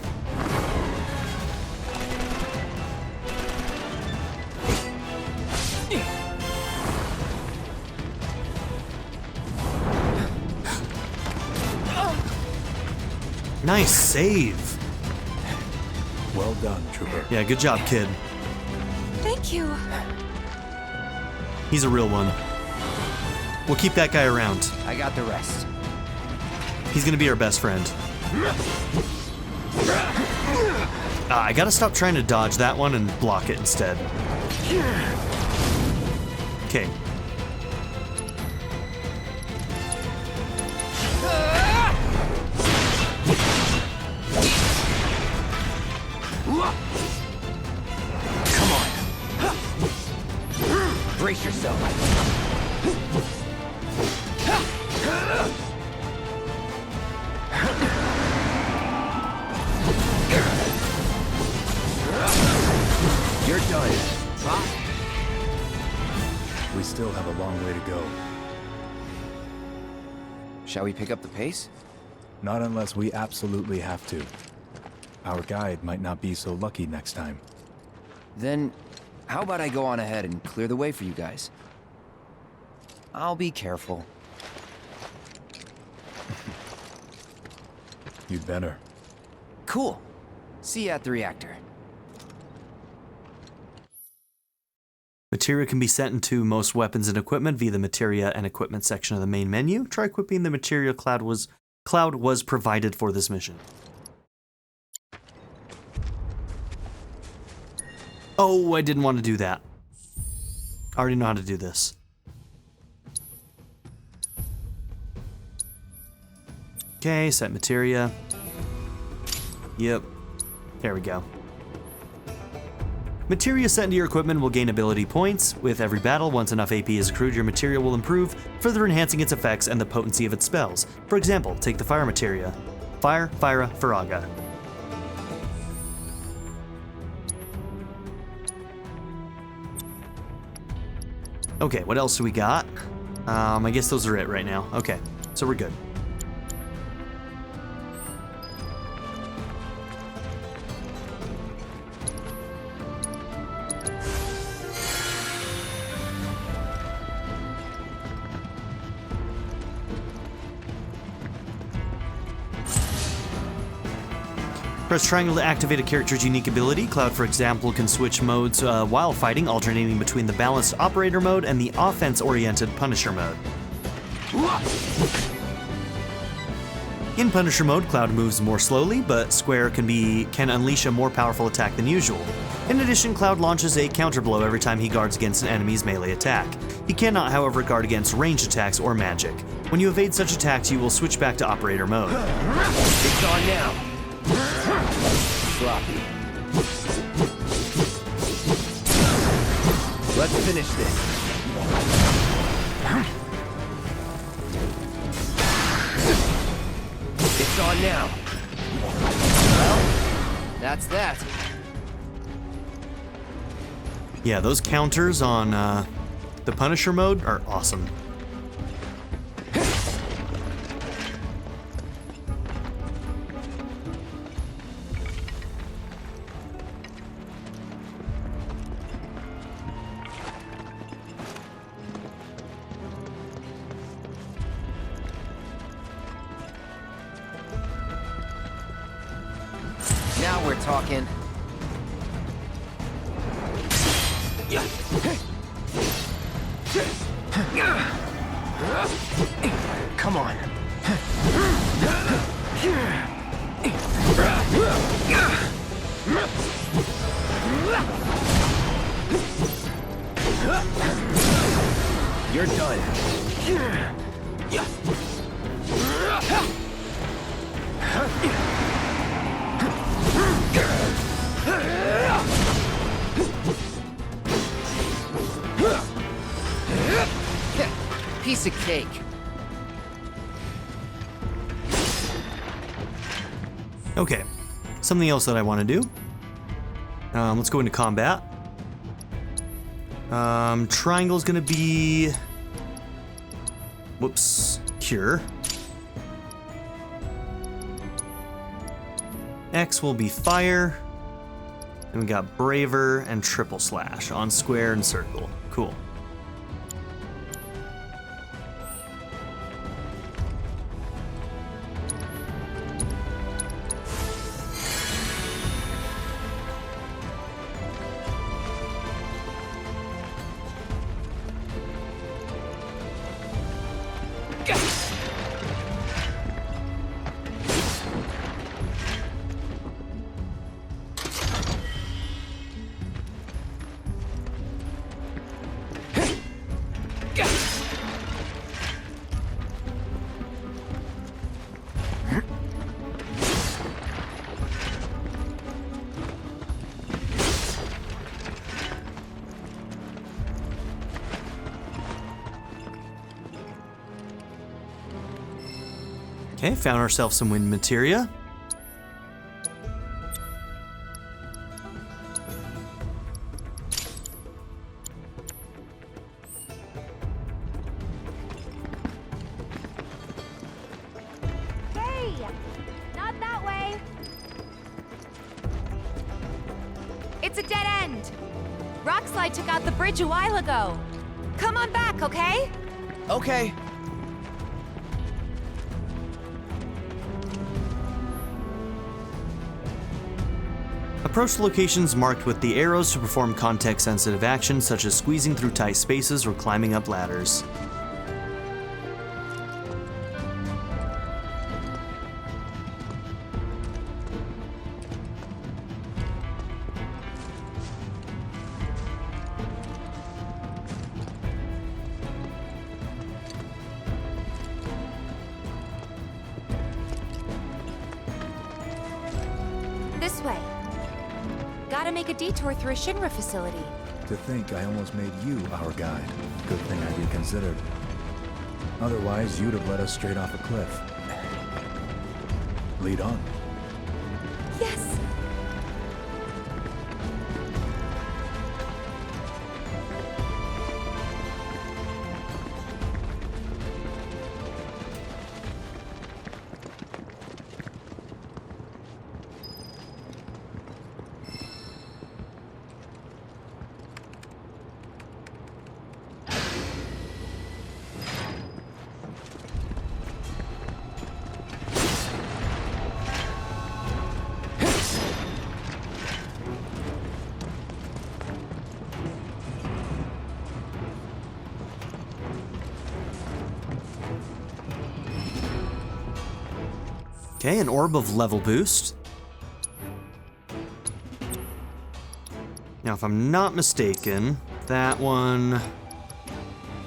Speaker 1: Nice save.
Speaker 3: Well done, Trooper.
Speaker 1: Yeah, good job, kid.
Speaker 20: Thank you.
Speaker 1: He's a real one. We'll keep that guy around.
Speaker 10: I got the rest.
Speaker 1: He's gonna be our best friend. I gotta stop trying to dodge that one and block it instead. Okay.
Speaker 6: Brace yourself. You're done.
Speaker 3: We still have a long way to go.
Speaker 6: Shall we pick up the pace?
Speaker 3: Not unless we absolutely have to. Our guide might not be so lucky next time.
Speaker 6: Then, how about I go on ahead and clear the way for you guys? I'll be careful.
Speaker 3: You'd better.
Speaker 6: Cool. See you at the reactor.
Speaker 1: Materia can be sent into most weapons and equipment via the Materia and Equipment section of the main menu. Try equipping the Materia cloud was provided for this mission. Oh, I didn't want to do that. I already know how to do this. Okay, set Materia. Yep. There we go. Materia set into your equipment will gain ability points. With every battle, once enough AP is accrued, your materia will improve, further enhancing its effects and the potency of its spells. For example, take the Fire Materia. Fire, Fyra, Firaga. Okay, what else do we got? I guess those are it right now. Okay, so we're good. Press triangle to activate a character's unique ability. Cloud, for example, can switch modes while fighting, alternating between the balanced operator mode and the offense-oriented Punisher mode. In Punisher mode, Cloud moves more slowly, but Square can unleash a more powerful attack than usual. In addition, Cloud launches a counterblow every time he guards against an enemy's melee attack. He cannot, however, guard against ranged attacks or magic. When you evade such attacks, you will switch back to operator mode.
Speaker 6: It's on now. Sloppy. Let's finish this. It's on now. Well, that's that.
Speaker 1: Yeah, those counters on the Punisher mode are awesome.
Speaker 6: Now we're talking. Come on. You're done. Piece of cake.
Speaker 1: Okay, something else that I want to do. Let's go into combat. Triangle's gonna be... Whoops. Cure. X will be fire. And we got Braver and Triple Slash on square and circle. Cool. Okay, found ourselves some wind materia.
Speaker 20: Hey! Not that way! It's a dead end! Rockslide took out the bridge a while ago. Come on back, okay?
Speaker 6: Okay.
Speaker 1: Approach locations marked with the arrows to perform context-sensitive actions such as squeezing through tight spaces or climbing up ladders.
Speaker 20: This way. Gotta make a detour through a Shinra facility.
Speaker 3: To think I almost made you our guide. Good thing I reconsidered. Otherwise, you'd have led us straight off a cliff. Lead on.
Speaker 20: Yes!
Speaker 1: Okay, an orb of level boost. Now, if I'm not mistaken, that one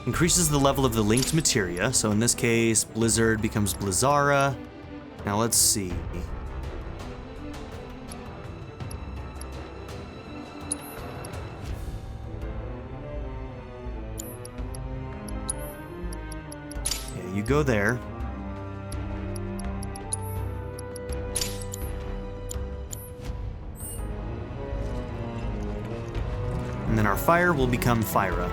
Speaker 1: increases the level of the linked materia. So in this case, Blizzard becomes Blizzara. Now let's see. Yeah, you go there. And then our fire will become Fyra.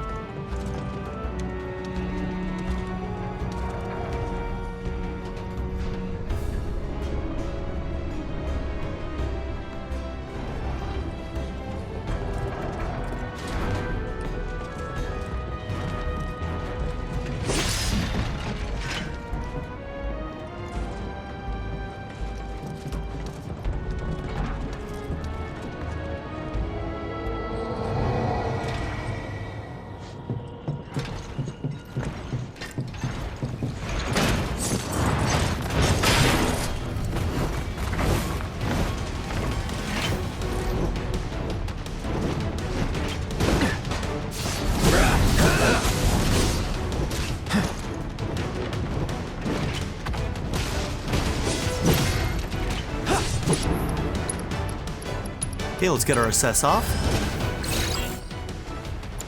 Speaker 1: Okay, let's get our assess off.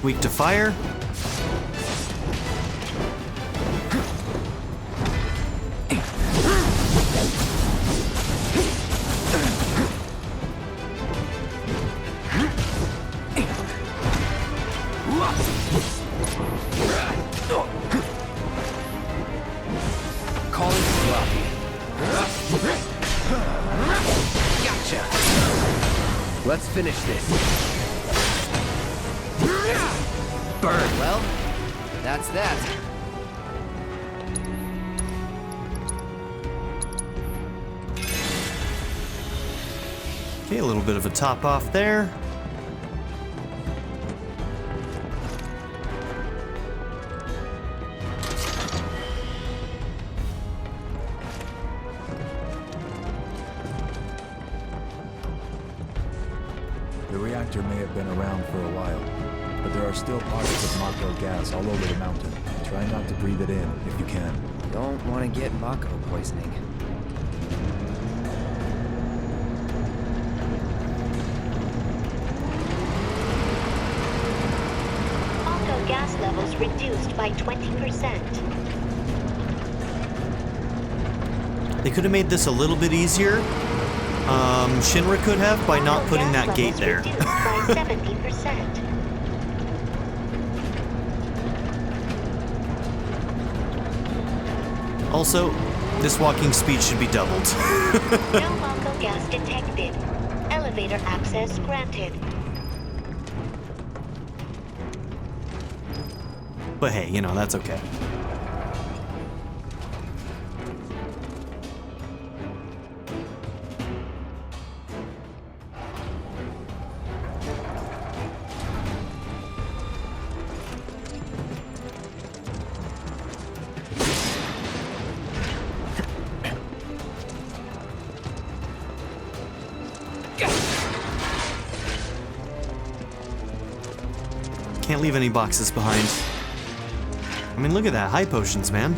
Speaker 1: Weak to fire.
Speaker 6: Calling sloppy. Gotcha. Let's finish this. Burn. Well, that's that.
Speaker 1: Okay, a little bit of a top off there.
Speaker 3: The reactor may have been around for a while, but there are still pockets of Mako gas all over the mountain. Try not to breathe it in if you can.
Speaker 6: Don't want to get Mako poisoning.
Speaker 14: Mako gas levels reduced by 20%.
Speaker 1: They could have made this a little bit easier. Shinra could have by not putting that gate there.
Speaker 14: By 70%.
Speaker 1: Also, this walking speed should be doubled.
Speaker 14: No Mako gas detected. Elevator access granted.
Speaker 1: But hey, you know, that's okay. Can't leave any boxes behind. I mean, look at that. High potions, man.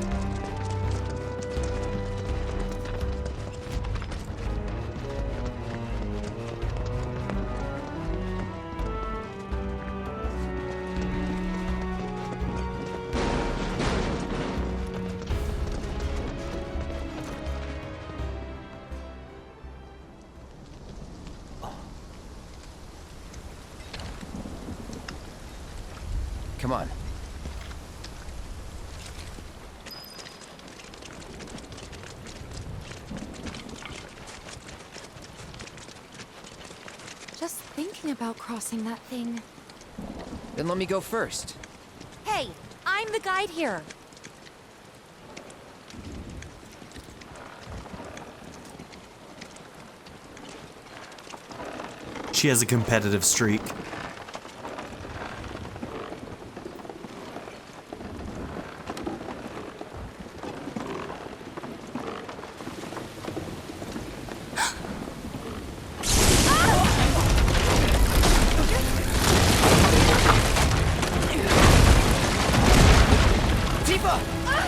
Speaker 6: Come on.
Speaker 5: Just thinking about crossing that thing.
Speaker 6: Then let me go first.
Speaker 20: Hey, I'm the guide here.
Speaker 1: She has a competitive streak.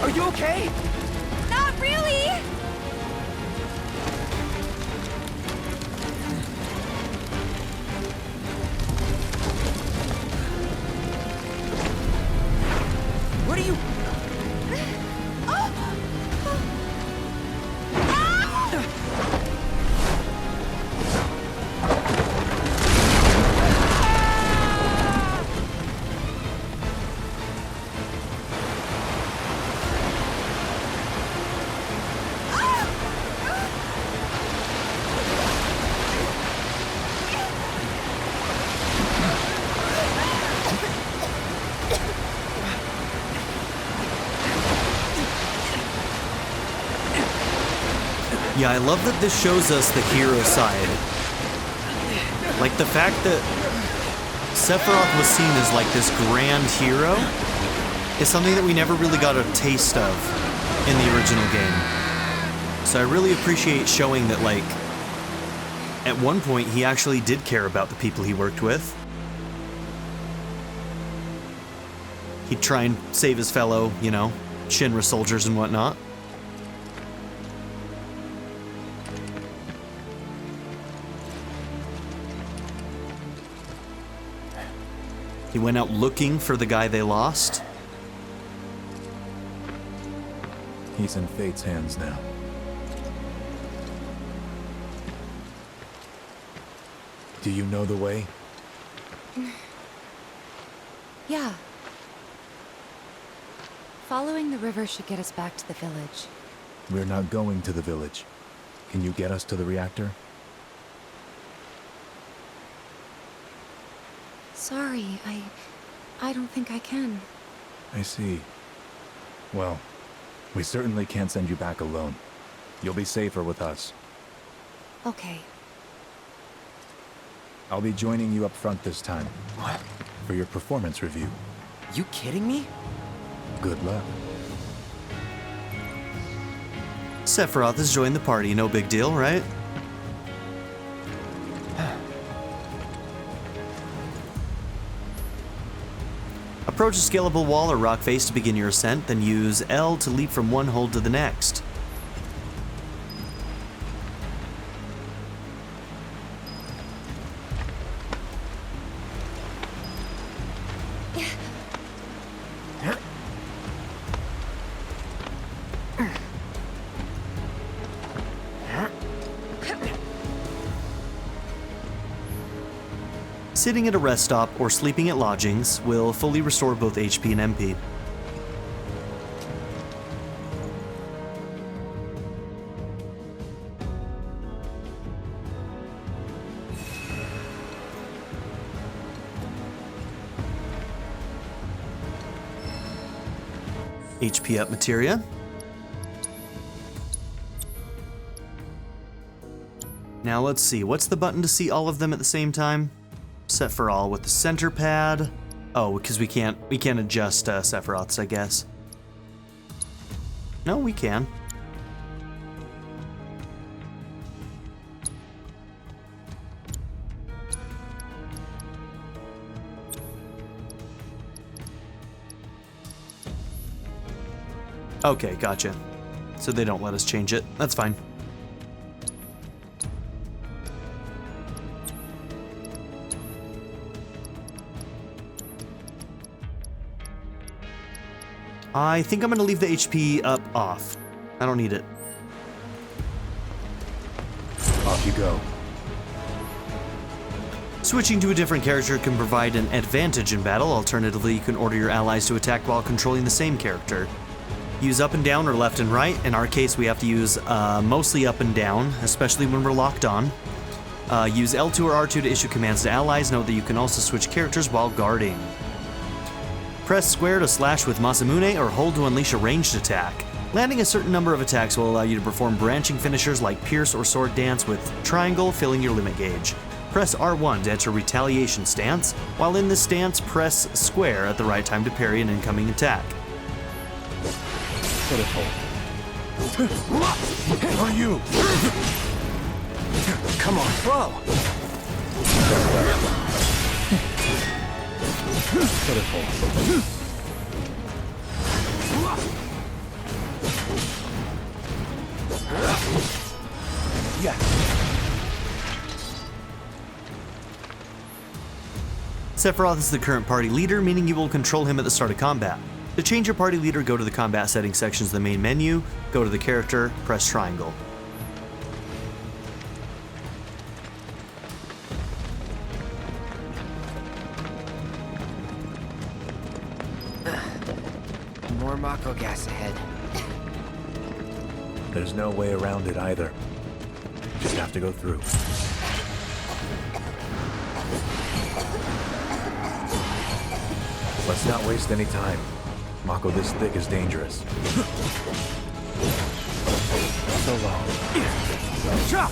Speaker 12: Are you okay?
Speaker 20: Not really!
Speaker 12: What are you...
Speaker 1: Yeah, I love that this shows us the hero side. Like the fact that Sephiroth was seen as like this grand hero is something that we never really got a taste of in the original game. So I really appreciate showing that, like, at one point he actually did care about the people he worked with. He'd try and save his fellow, you know, Shinra soldiers and whatnot. He went out looking for the guy they lost.
Speaker 3: He's in Fate's hands now. Do you know the way?
Speaker 5: Yeah. Following the river should get us back to the village.
Speaker 3: We're not going to the village. Can you get us to the reactor?
Speaker 5: Sorry, I don't think I can.
Speaker 3: I see. Well, we certainly can't send you back alone. You'll be safer with us.
Speaker 5: Okay.
Speaker 3: I'll be joining you up front this time.
Speaker 12: What?
Speaker 3: For your performance review.
Speaker 12: You kidding me?
Speaker 3: Good luck.
Speaker 1: Sephiroth has joined the party, no big deal, right? Approach a scalable wall or rock face to begin your ascent, then use L to leap from one hold to the next. Sitting at a rest stop or sleeping at lodgings will fully restore both HP and MP. HP up materia. Now let's see, what's the button to see all of them at the same time? Set for all with the center pad. Oh, because we can't adjust Sephiroth's, I guess. No, we can. Okay, gotcha. So they don't let us change it. That's fine. I think I'm going to leave the HP up off. I don't need it.
Speaker 3: Off you go.
Speaker 1: Switching to a different character can provide an advantage in battle. Alternatively, you can order your allies to attack while controlling the same character. Use up and down or left and right. In our case, we have to use mostly up and down, especially when we're locked on. Use L2 or R2 to issue commands to allies. Note that you can also switch characters while guarding. Press square to slash with Masamune or hold to unleash a ranged attack. Landing a certain number of attacks will allow you to perform branching finishers like Pierce or Sword Dance with triangle filling your limit gauge. Press R1 to enter retaliation stance. While in this stance, press square at the right time to parry an incoming attack.
Speaker 3: Pitiful. Are you?
Speaker 10: Come on, whoa!
Speaker 3: Pitiful.
Speaker 10: Yeah.
Speaker 1: Sephiroth is the current party leader, meaning you will control him at the start of combat. To change your party leader, go to the combat settings sections of the main menu, go to the character, press triangle.
Speaker 6: More Mako gas ahead.
Speaker 3: There's no way around it either. Just have to go through. Let's not waste any time. Mako this thick is dangerous. So long.
Speaker 10: Drop!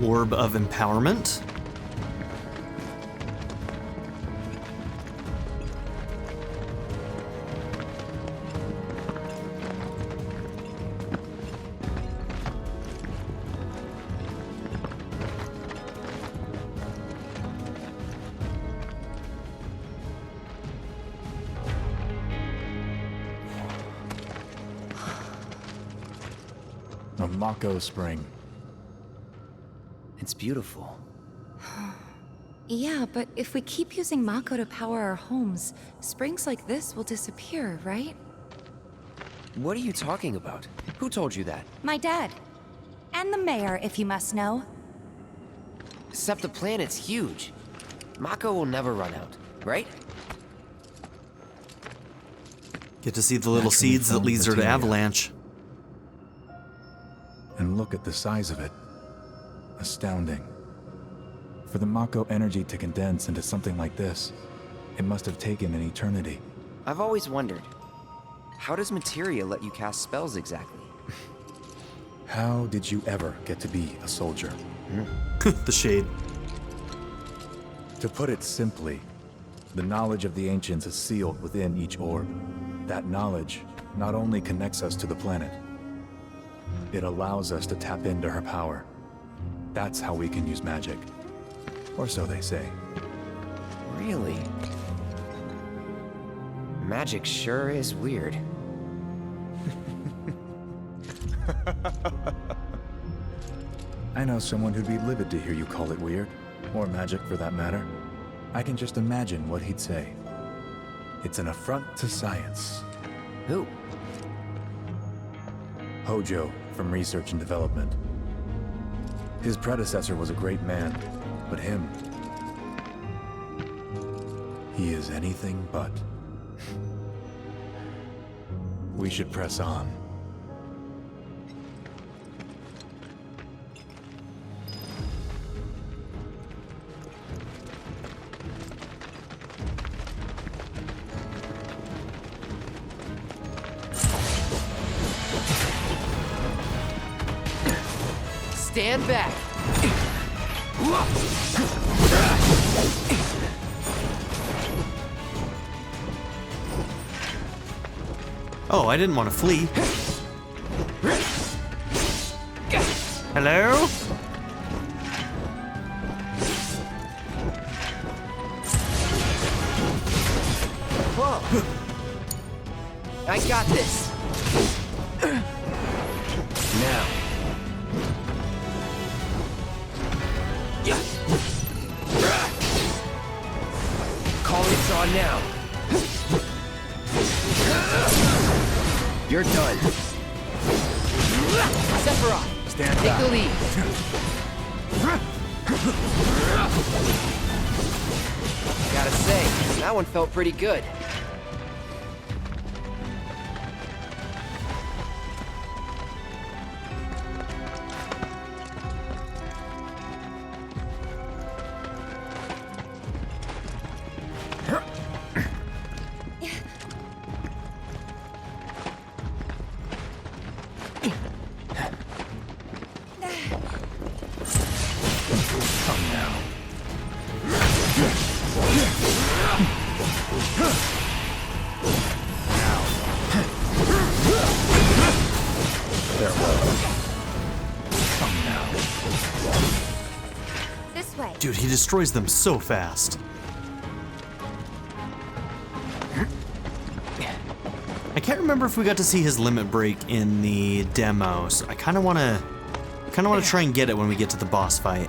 Speaker 1: Orb of Empowerment.
Speaker 3: A Mako spring.
Speaker 6: It's beautiful.
Speaker 5: Yeah, but if we keep using Mako to power our homes, springs like this will disappear, right?
Speaker 6: What are you talking about? Who told you that?
Speaker 20: My dad. And the mayor, if you must know.
Speaker 6: Except the planet's huge. Mako will never run out, right?
Speaker 1: Get to see the little seeds that leads her to Avalanche.
Speaker 3: And look at the size of it. Astounding. For the Mako energy to condense into something like this, it must have taken an eternity.
Speaker 6: I've always wondered, how does materia let you cast spells exactly?
Speaker 3: How did you ever get to be a soldier?
Speaker 1: The shade.
Speaker 3: To put it simply, the knowledge of the ancients is sealed within each orb. That knowledge not only connects us to the planet, it allows us to tap into her power. That's how we can use magic. Or so they say.
Speaker 6: Really? Magic sure is weird.
Speaker 3: I know someone who'd be livid to hear you call it weird, or magic for that matter. I can just imagine what he'd say. It's an affront to science.
Speaker 6: Who?
Speaker 3: Hojo, from Research and Development. His predecessor was a great man, but him... he is anything but. We should press on.
Speaker 6: Stand back.
Speaker 1: Oh, I didn't want to flee. Hello?
Speaker 6: Whoa. I got this. Now. Calling's on now. You're done. Sephiroth,
Speaker 3: stand
Speaker 6: take the lead. Gotta say, that one felt pretty good.
Speaker 1: Dude, he destroys them so fast. I can't remember if we got to see his limit break in the demo, so I kind of want to try and get it when we get to the boss fight.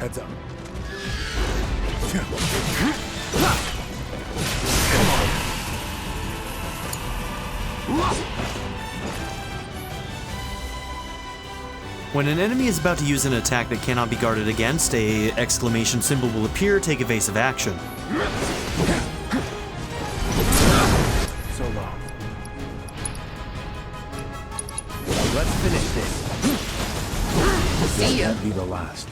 Speaker 3: Heads up.
Speaker 1: When an enemy is about to use an attack that cannot be guarded against, a exclamation symbol will appear. Take evasive action.
Speaker 3: So long.
Speaker 6: Let's finish this. See ya.
Speaker 3: That won't be the last.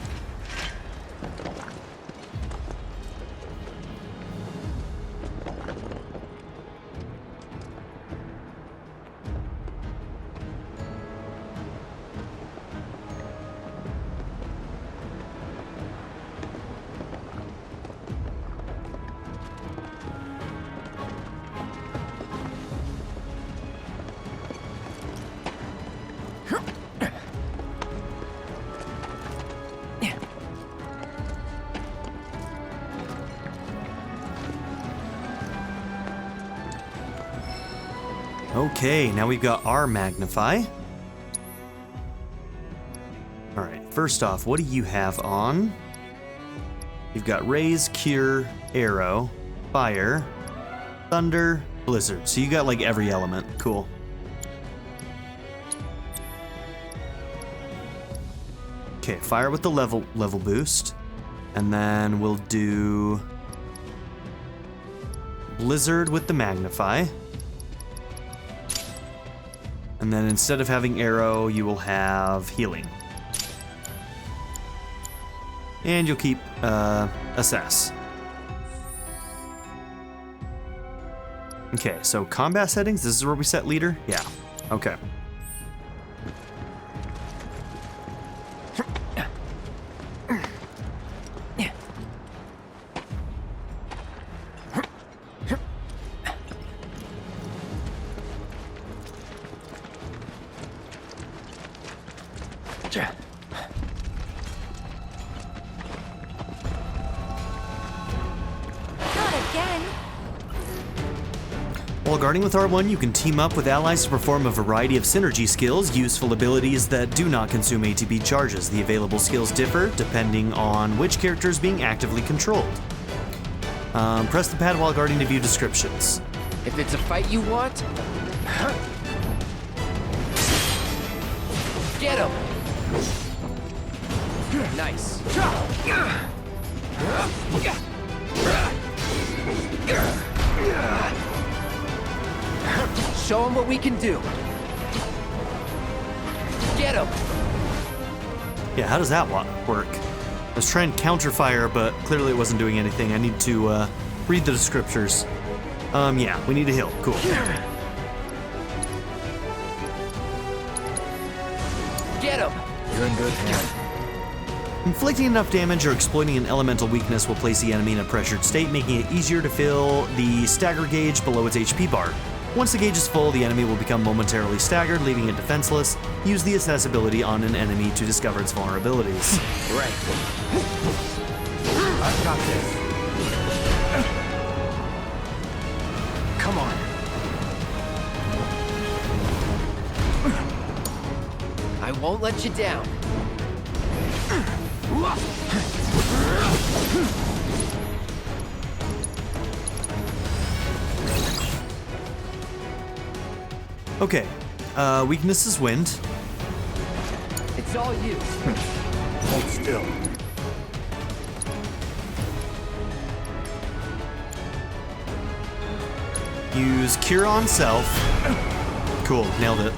Speaker 1: Okay, now we've got our Magnify. Alright, first off, what do you have on? You've got Raise, Cure, Arrow, Fire, Thunder, Blizzard. So you got like every element. Cool. Okay, Fire with the level boost. And then we'll do Blizzard with the Magnify. And then instead of having Arrow, you will have Healing. And you'll keep Assess. Okay, so combat settings, this is where we set leader? Yeah, okay.
Speaker 20: again.
Speaker 1: While guarding with R1, you can team up with allies to perform a variety of synergy skills, useful abilities that do not consume ATB charges. The available skills differ depending on which character is being actively controlled. Press the pad while guarding to view descriptions.
Speaker 6: If it's a fight you want, get him! Nice. Show him what we can do. Get him!
Speaker 1: Yeah, how does that work? I was trying to counter fire, but clearly it wasn't doing anything. I need to read the descriptors. Yeah, we need to heal. Cool.
Speaker 6: Get him!
Speaker 3: You're in good hands.
Speaker 1: Inflicting enough damage or exploiting an elemental weakness will place the enemy in a pressured state, making it easier to fill the stagger gauge below its HP bar. Once the gauge is full, the enemy will become momentarily staggered, leaving it defenseless. Use the accessibility on an enemy to discover its vulnerabilities.
Speaker 6: Right.
Speaker 9: I've got this. Come on.
Speaker 6: I won't let you down.
Speaker 1: Okay, weakness is wind.
Speaker 6: It's all you.
Speaker 3: Hold still.
Speaker 1: Use Cure on Self. Cool, nailed it.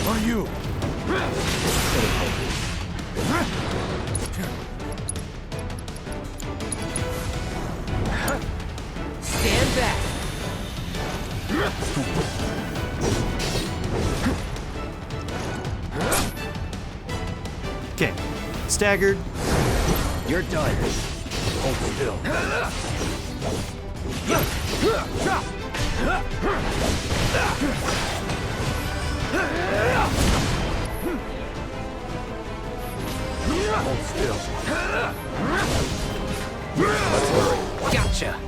Speaker 3: Are you?
Speaker 6: Stand back.
Speaker 1: Okay, staggered.
Speaker 6: You're done.
Speaker 3: Hold still. Hold still. Let's hurry.
Speaker 6: Gotcha.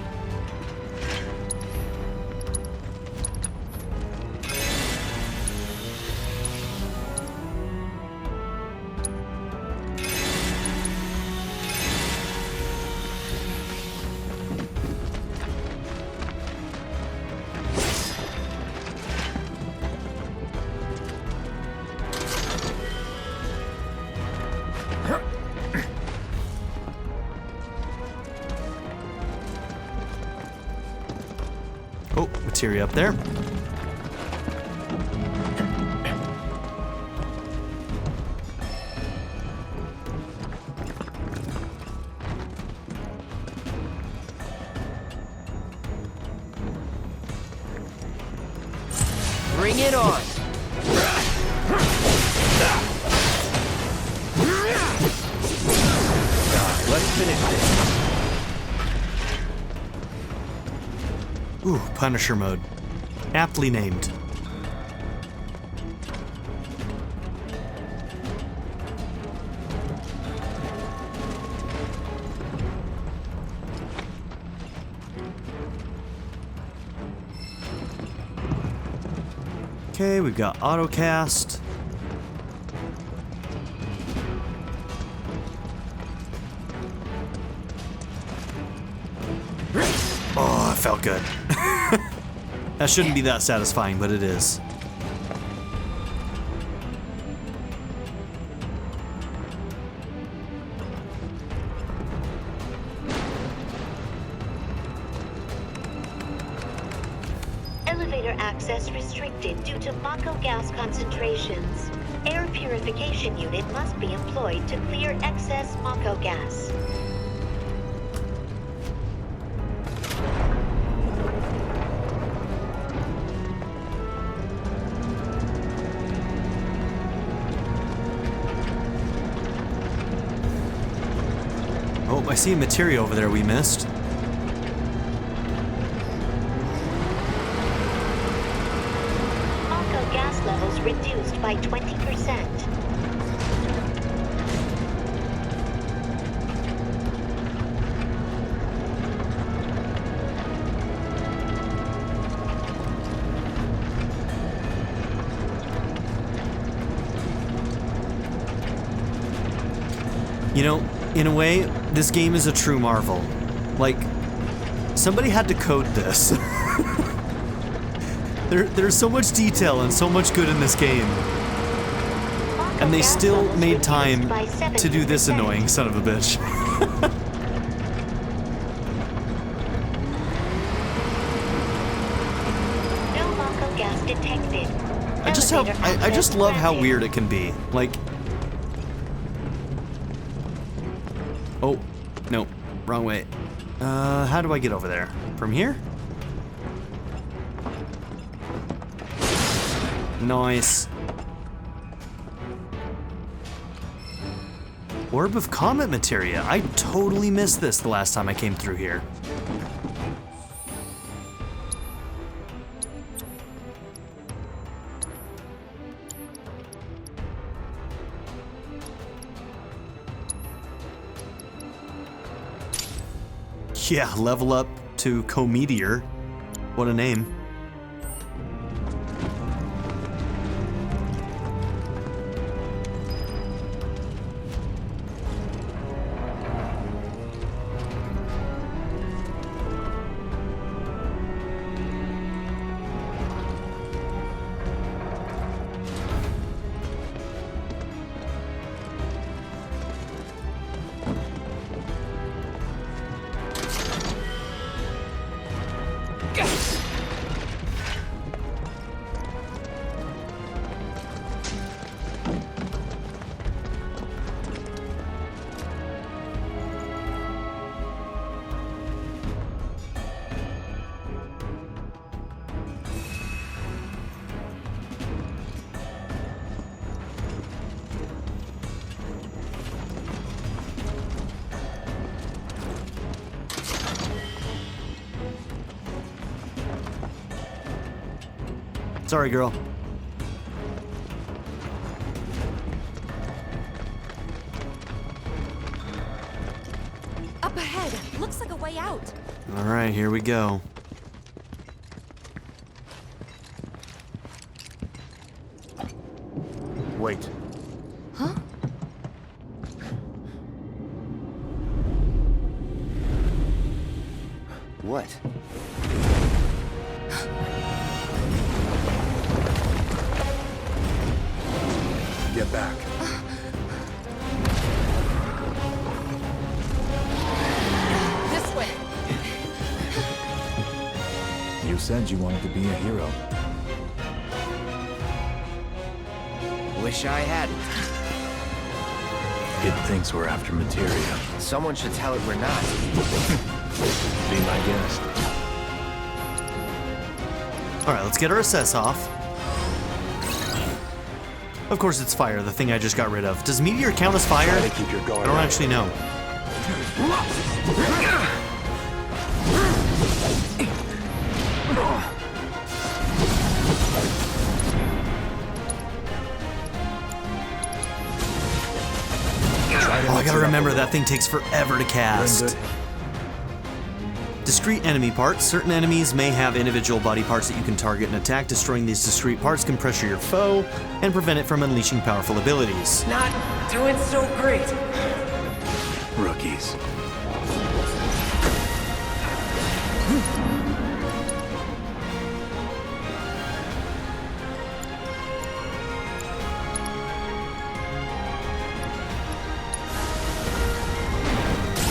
Speaker 1: Oh, materia up there.
Speaker 6: Bring it on. Let's finish this.
Speaker 1: Ooh, Punisher mode. Aptly named. Okay, we've got autocast. Oh, it felt good. That shouldn't be that satisfying, but it is.
Speaker 21: Elevator access restricted due to Mako gas concentrations. Air purification unit must be employed to clear excess Mako gas.
Speaker 1: Oh, I see a materia over there we missed.
Speaker 21: Mako gas levels reduced by 20%.
Speaker 1: You know, in a way, this game is a true marvel. Like, somebody had to code this. There's so much detail and so much good in this game. And they still made time to do this annoying son of a bitch.
Speaker 21: No Mako gas detected.
Speaker 1: I just love how weird it can be. Like, oh, no, wrong way. How do I get over there? From here? Nice. Orb of Comet Materia. I totally missed this the last time I came through here. Yeah, level up to Cometeor. What a name. Sorry, girl.
Speaker 20: Up ahead. Looks like a way out.
Speaker 1: All right, here we go.
Speaker 3: Wait.
Speaker 20: Huh?
Speaker 6: What?
Speaker 3: Get back.
Speaker 20: This way.
Speaker 3: You said you wanted to be a hero.
Speaker 6: Wish I hadn't.
Speaker 3: It thinks we're after materia.
Speaker 6: Someone should tell it we're not.
Speaker 3: Be my guest.
Speaker 1: All right, let's get our assess off. Of course it's fire, the thing I just got rid of. Does meteor count as fire?
Speaker 3: Try to keep your guard
Speaker 1: I don't
Speaker 3: up.
Speaker 1: actually know. Oh, I gotta remember that thing takes forever to cast. Discrete enemy parts. Certain enemies may have individual body parts that you can target and attack. Destroying these discrete parts can pressure your foe and prevent it from unleashing powerful abilities.
Speaker 10: Not doing so great.
Speaker 3: Rookies.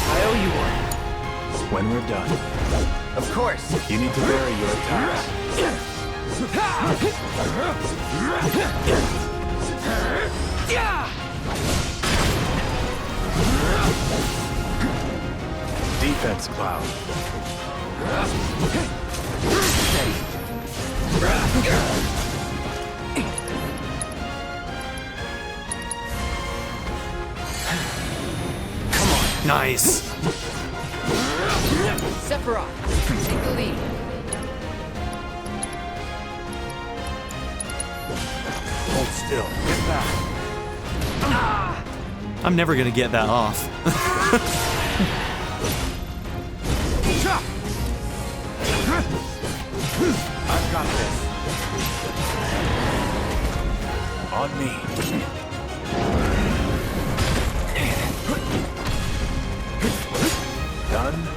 Speaker 10: I owe you one.
Speaker 3: When we're done.
Speaker 6: Of course.
Speaker 3: You need to vary your attacks. Defense cloud.
Speaker 1: Come on. Nice.
Speaker 16: Sephiroth, take the lead.
Speaker 3: Hold still. Get back.
Speaker 1: I'm never gonna get that off.
Speaker 3: I've got this. On me. Done.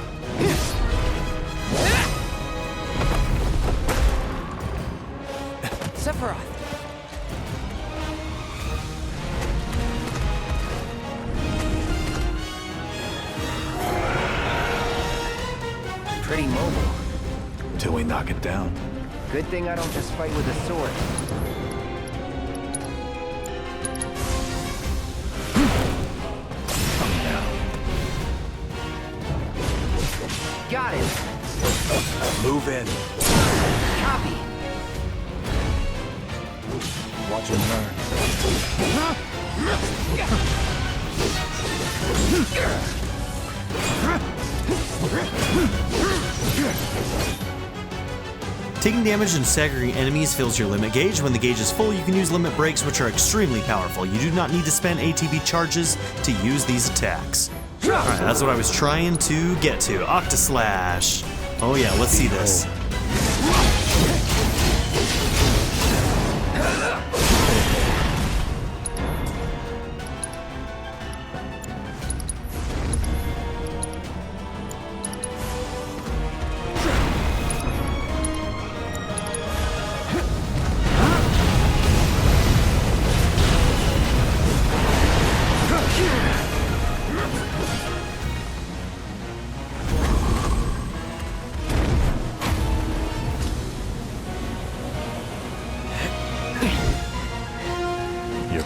Speaker 10: Sephiroth!
Speaker 6: Pretty mobile.
Speaker 3: Till we knock it down.
Speaker 6: Good thing I don't just fight with a sword. Got it.
Speaker 3: Move in.
Speaker 6: Copy.
Speaker 3: Watch and learn.
Speaker 1: Taking damage and staggering enemies fills your limit gauge. When the gauge is full, you can use limit breaks, which are extremely powerful. You do not need to spend ATB charges to use these attacks. Alright, that's what I was trying to get to. Octaslash. Oh yeah, let's see this.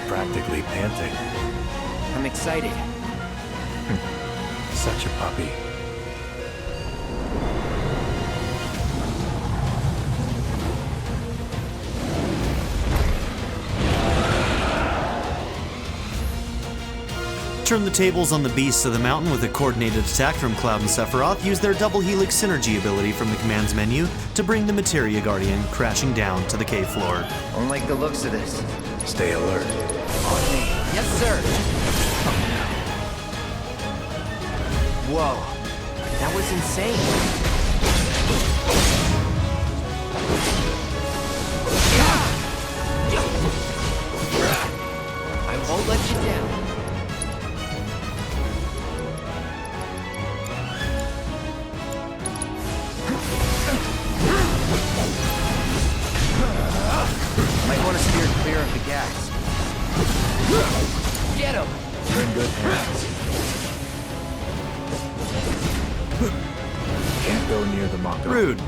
Speaker 3: Practically panting.
Speaker 6: I'm excited.
Speaker 3: Such a puppy.
Speaker 1: Turn the tables on the beasts of the mountain with a coordinated attack from Cloud and Sephiroth. Use their double helix synergy ability from the commands menu to bring the Materia Guardian crashing down to the cave floor.
Speaker 6: I don't like the looks of this.
Speaker 3: Stay alert.
Speaker 6: Yes, sir. Whoa, that was insane. I won't let you down. Might want to steer clear of the gas. Get him!
Speaker 3: You're in good hands. Can't go near the Mako.
Speaker 1: Rude.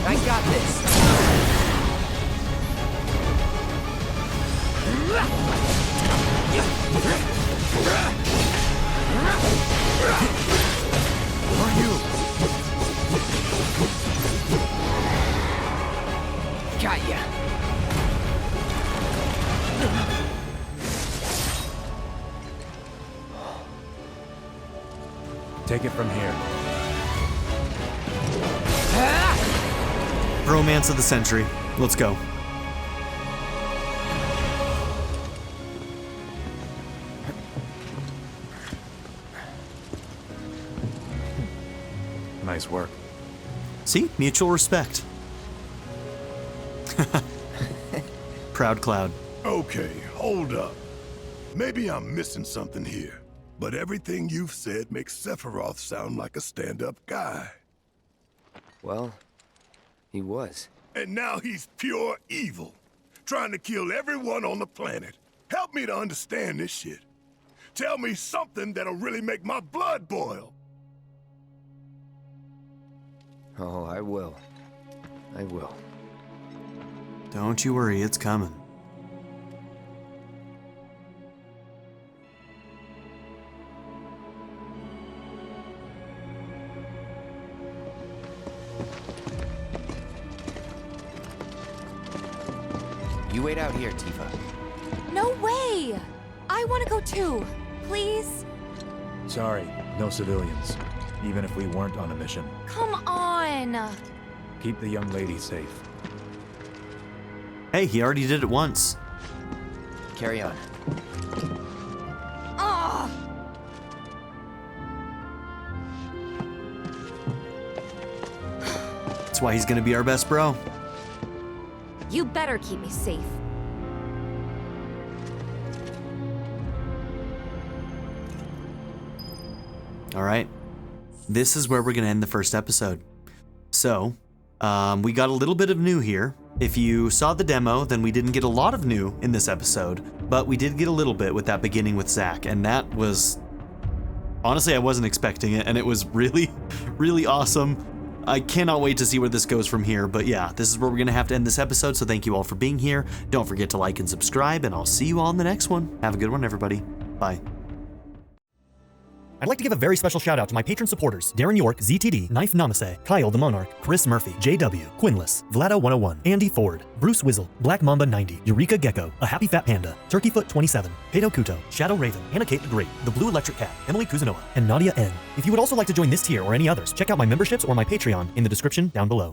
Speaker 6: I got this.
Speaker 3: Are you?
Speaker 6: Got ya.
Speaker 3: Take it from here.
Speaker 1: Romance of the century. Let's go.
Speaker 3: Nice work.
Speaker 1: See? Mutual respect. Proud Cloud.
Speaker 2: Okay, hold up. Maybe I'm missing something here, but everything you've said makes Sephiroth sound like a stand-up guy.
Speaker 6: Well, he was.
Speaker 2: And now he's pure evil, trying to kill everyone on the planet. Help me to understand this shit. Tell me something that'll really make my blood boil.
Speaker 6: Oh, I will. I will.
Speaker 1: Don't you worry, it's coming.
Speaker 6: You wait out here, Tifa.
Speaker 20: No way! I want to go too. Please?
Speaker 3: Sorry, no civilians. even if we weren't on a mission.
Speaker 20: Come on!
Speaker 3: Keep the young lady safe.
Speaker 1: Hey, he already did it once.
Speaker 6: Carry on.
Speaker 20: Ugh!
Speaker 1: That's why he's gonna be our best bro.
Speaker 20: You better keep me safe.
Speaker 1: All right. This is where we're gonna end the first episode. So, we got a little bit of new here. If you saw the demo, then we didn't get a lot of new in this episode, but we did get a little bit with that beginning with Zack, and that was... Honestly, I wasn't expecting it, and it was really, really awesome. I cannot wait to see where this goes from here, but yeah, this is where we're gonna have to end this episode, so thank you all for being here. Don't forget to like and subscribe, and I'll see you all in the next one. Have a good one, everybody. Bye.
Speaker 7: I'd like to give a very special shout out to my patron supporters: Darren York, ZTD, Knife Namaste, Kyle the Monarch, Chris Murphy, JW, Quinless, Vlado101, Andy Ford, Bruce Wizzle, Black Mamba 90, Eureka Gecko, A Happy Fat Panda, Turkeyfoot 27, Pato Kuto, Shadow Raven, Hannah Kate the Great, The Blue Electric Cat, Emily Kuzanoa, and Nadia N. If you would also like to join this tier or any others, check out my memberships or my Patreon in the description down below.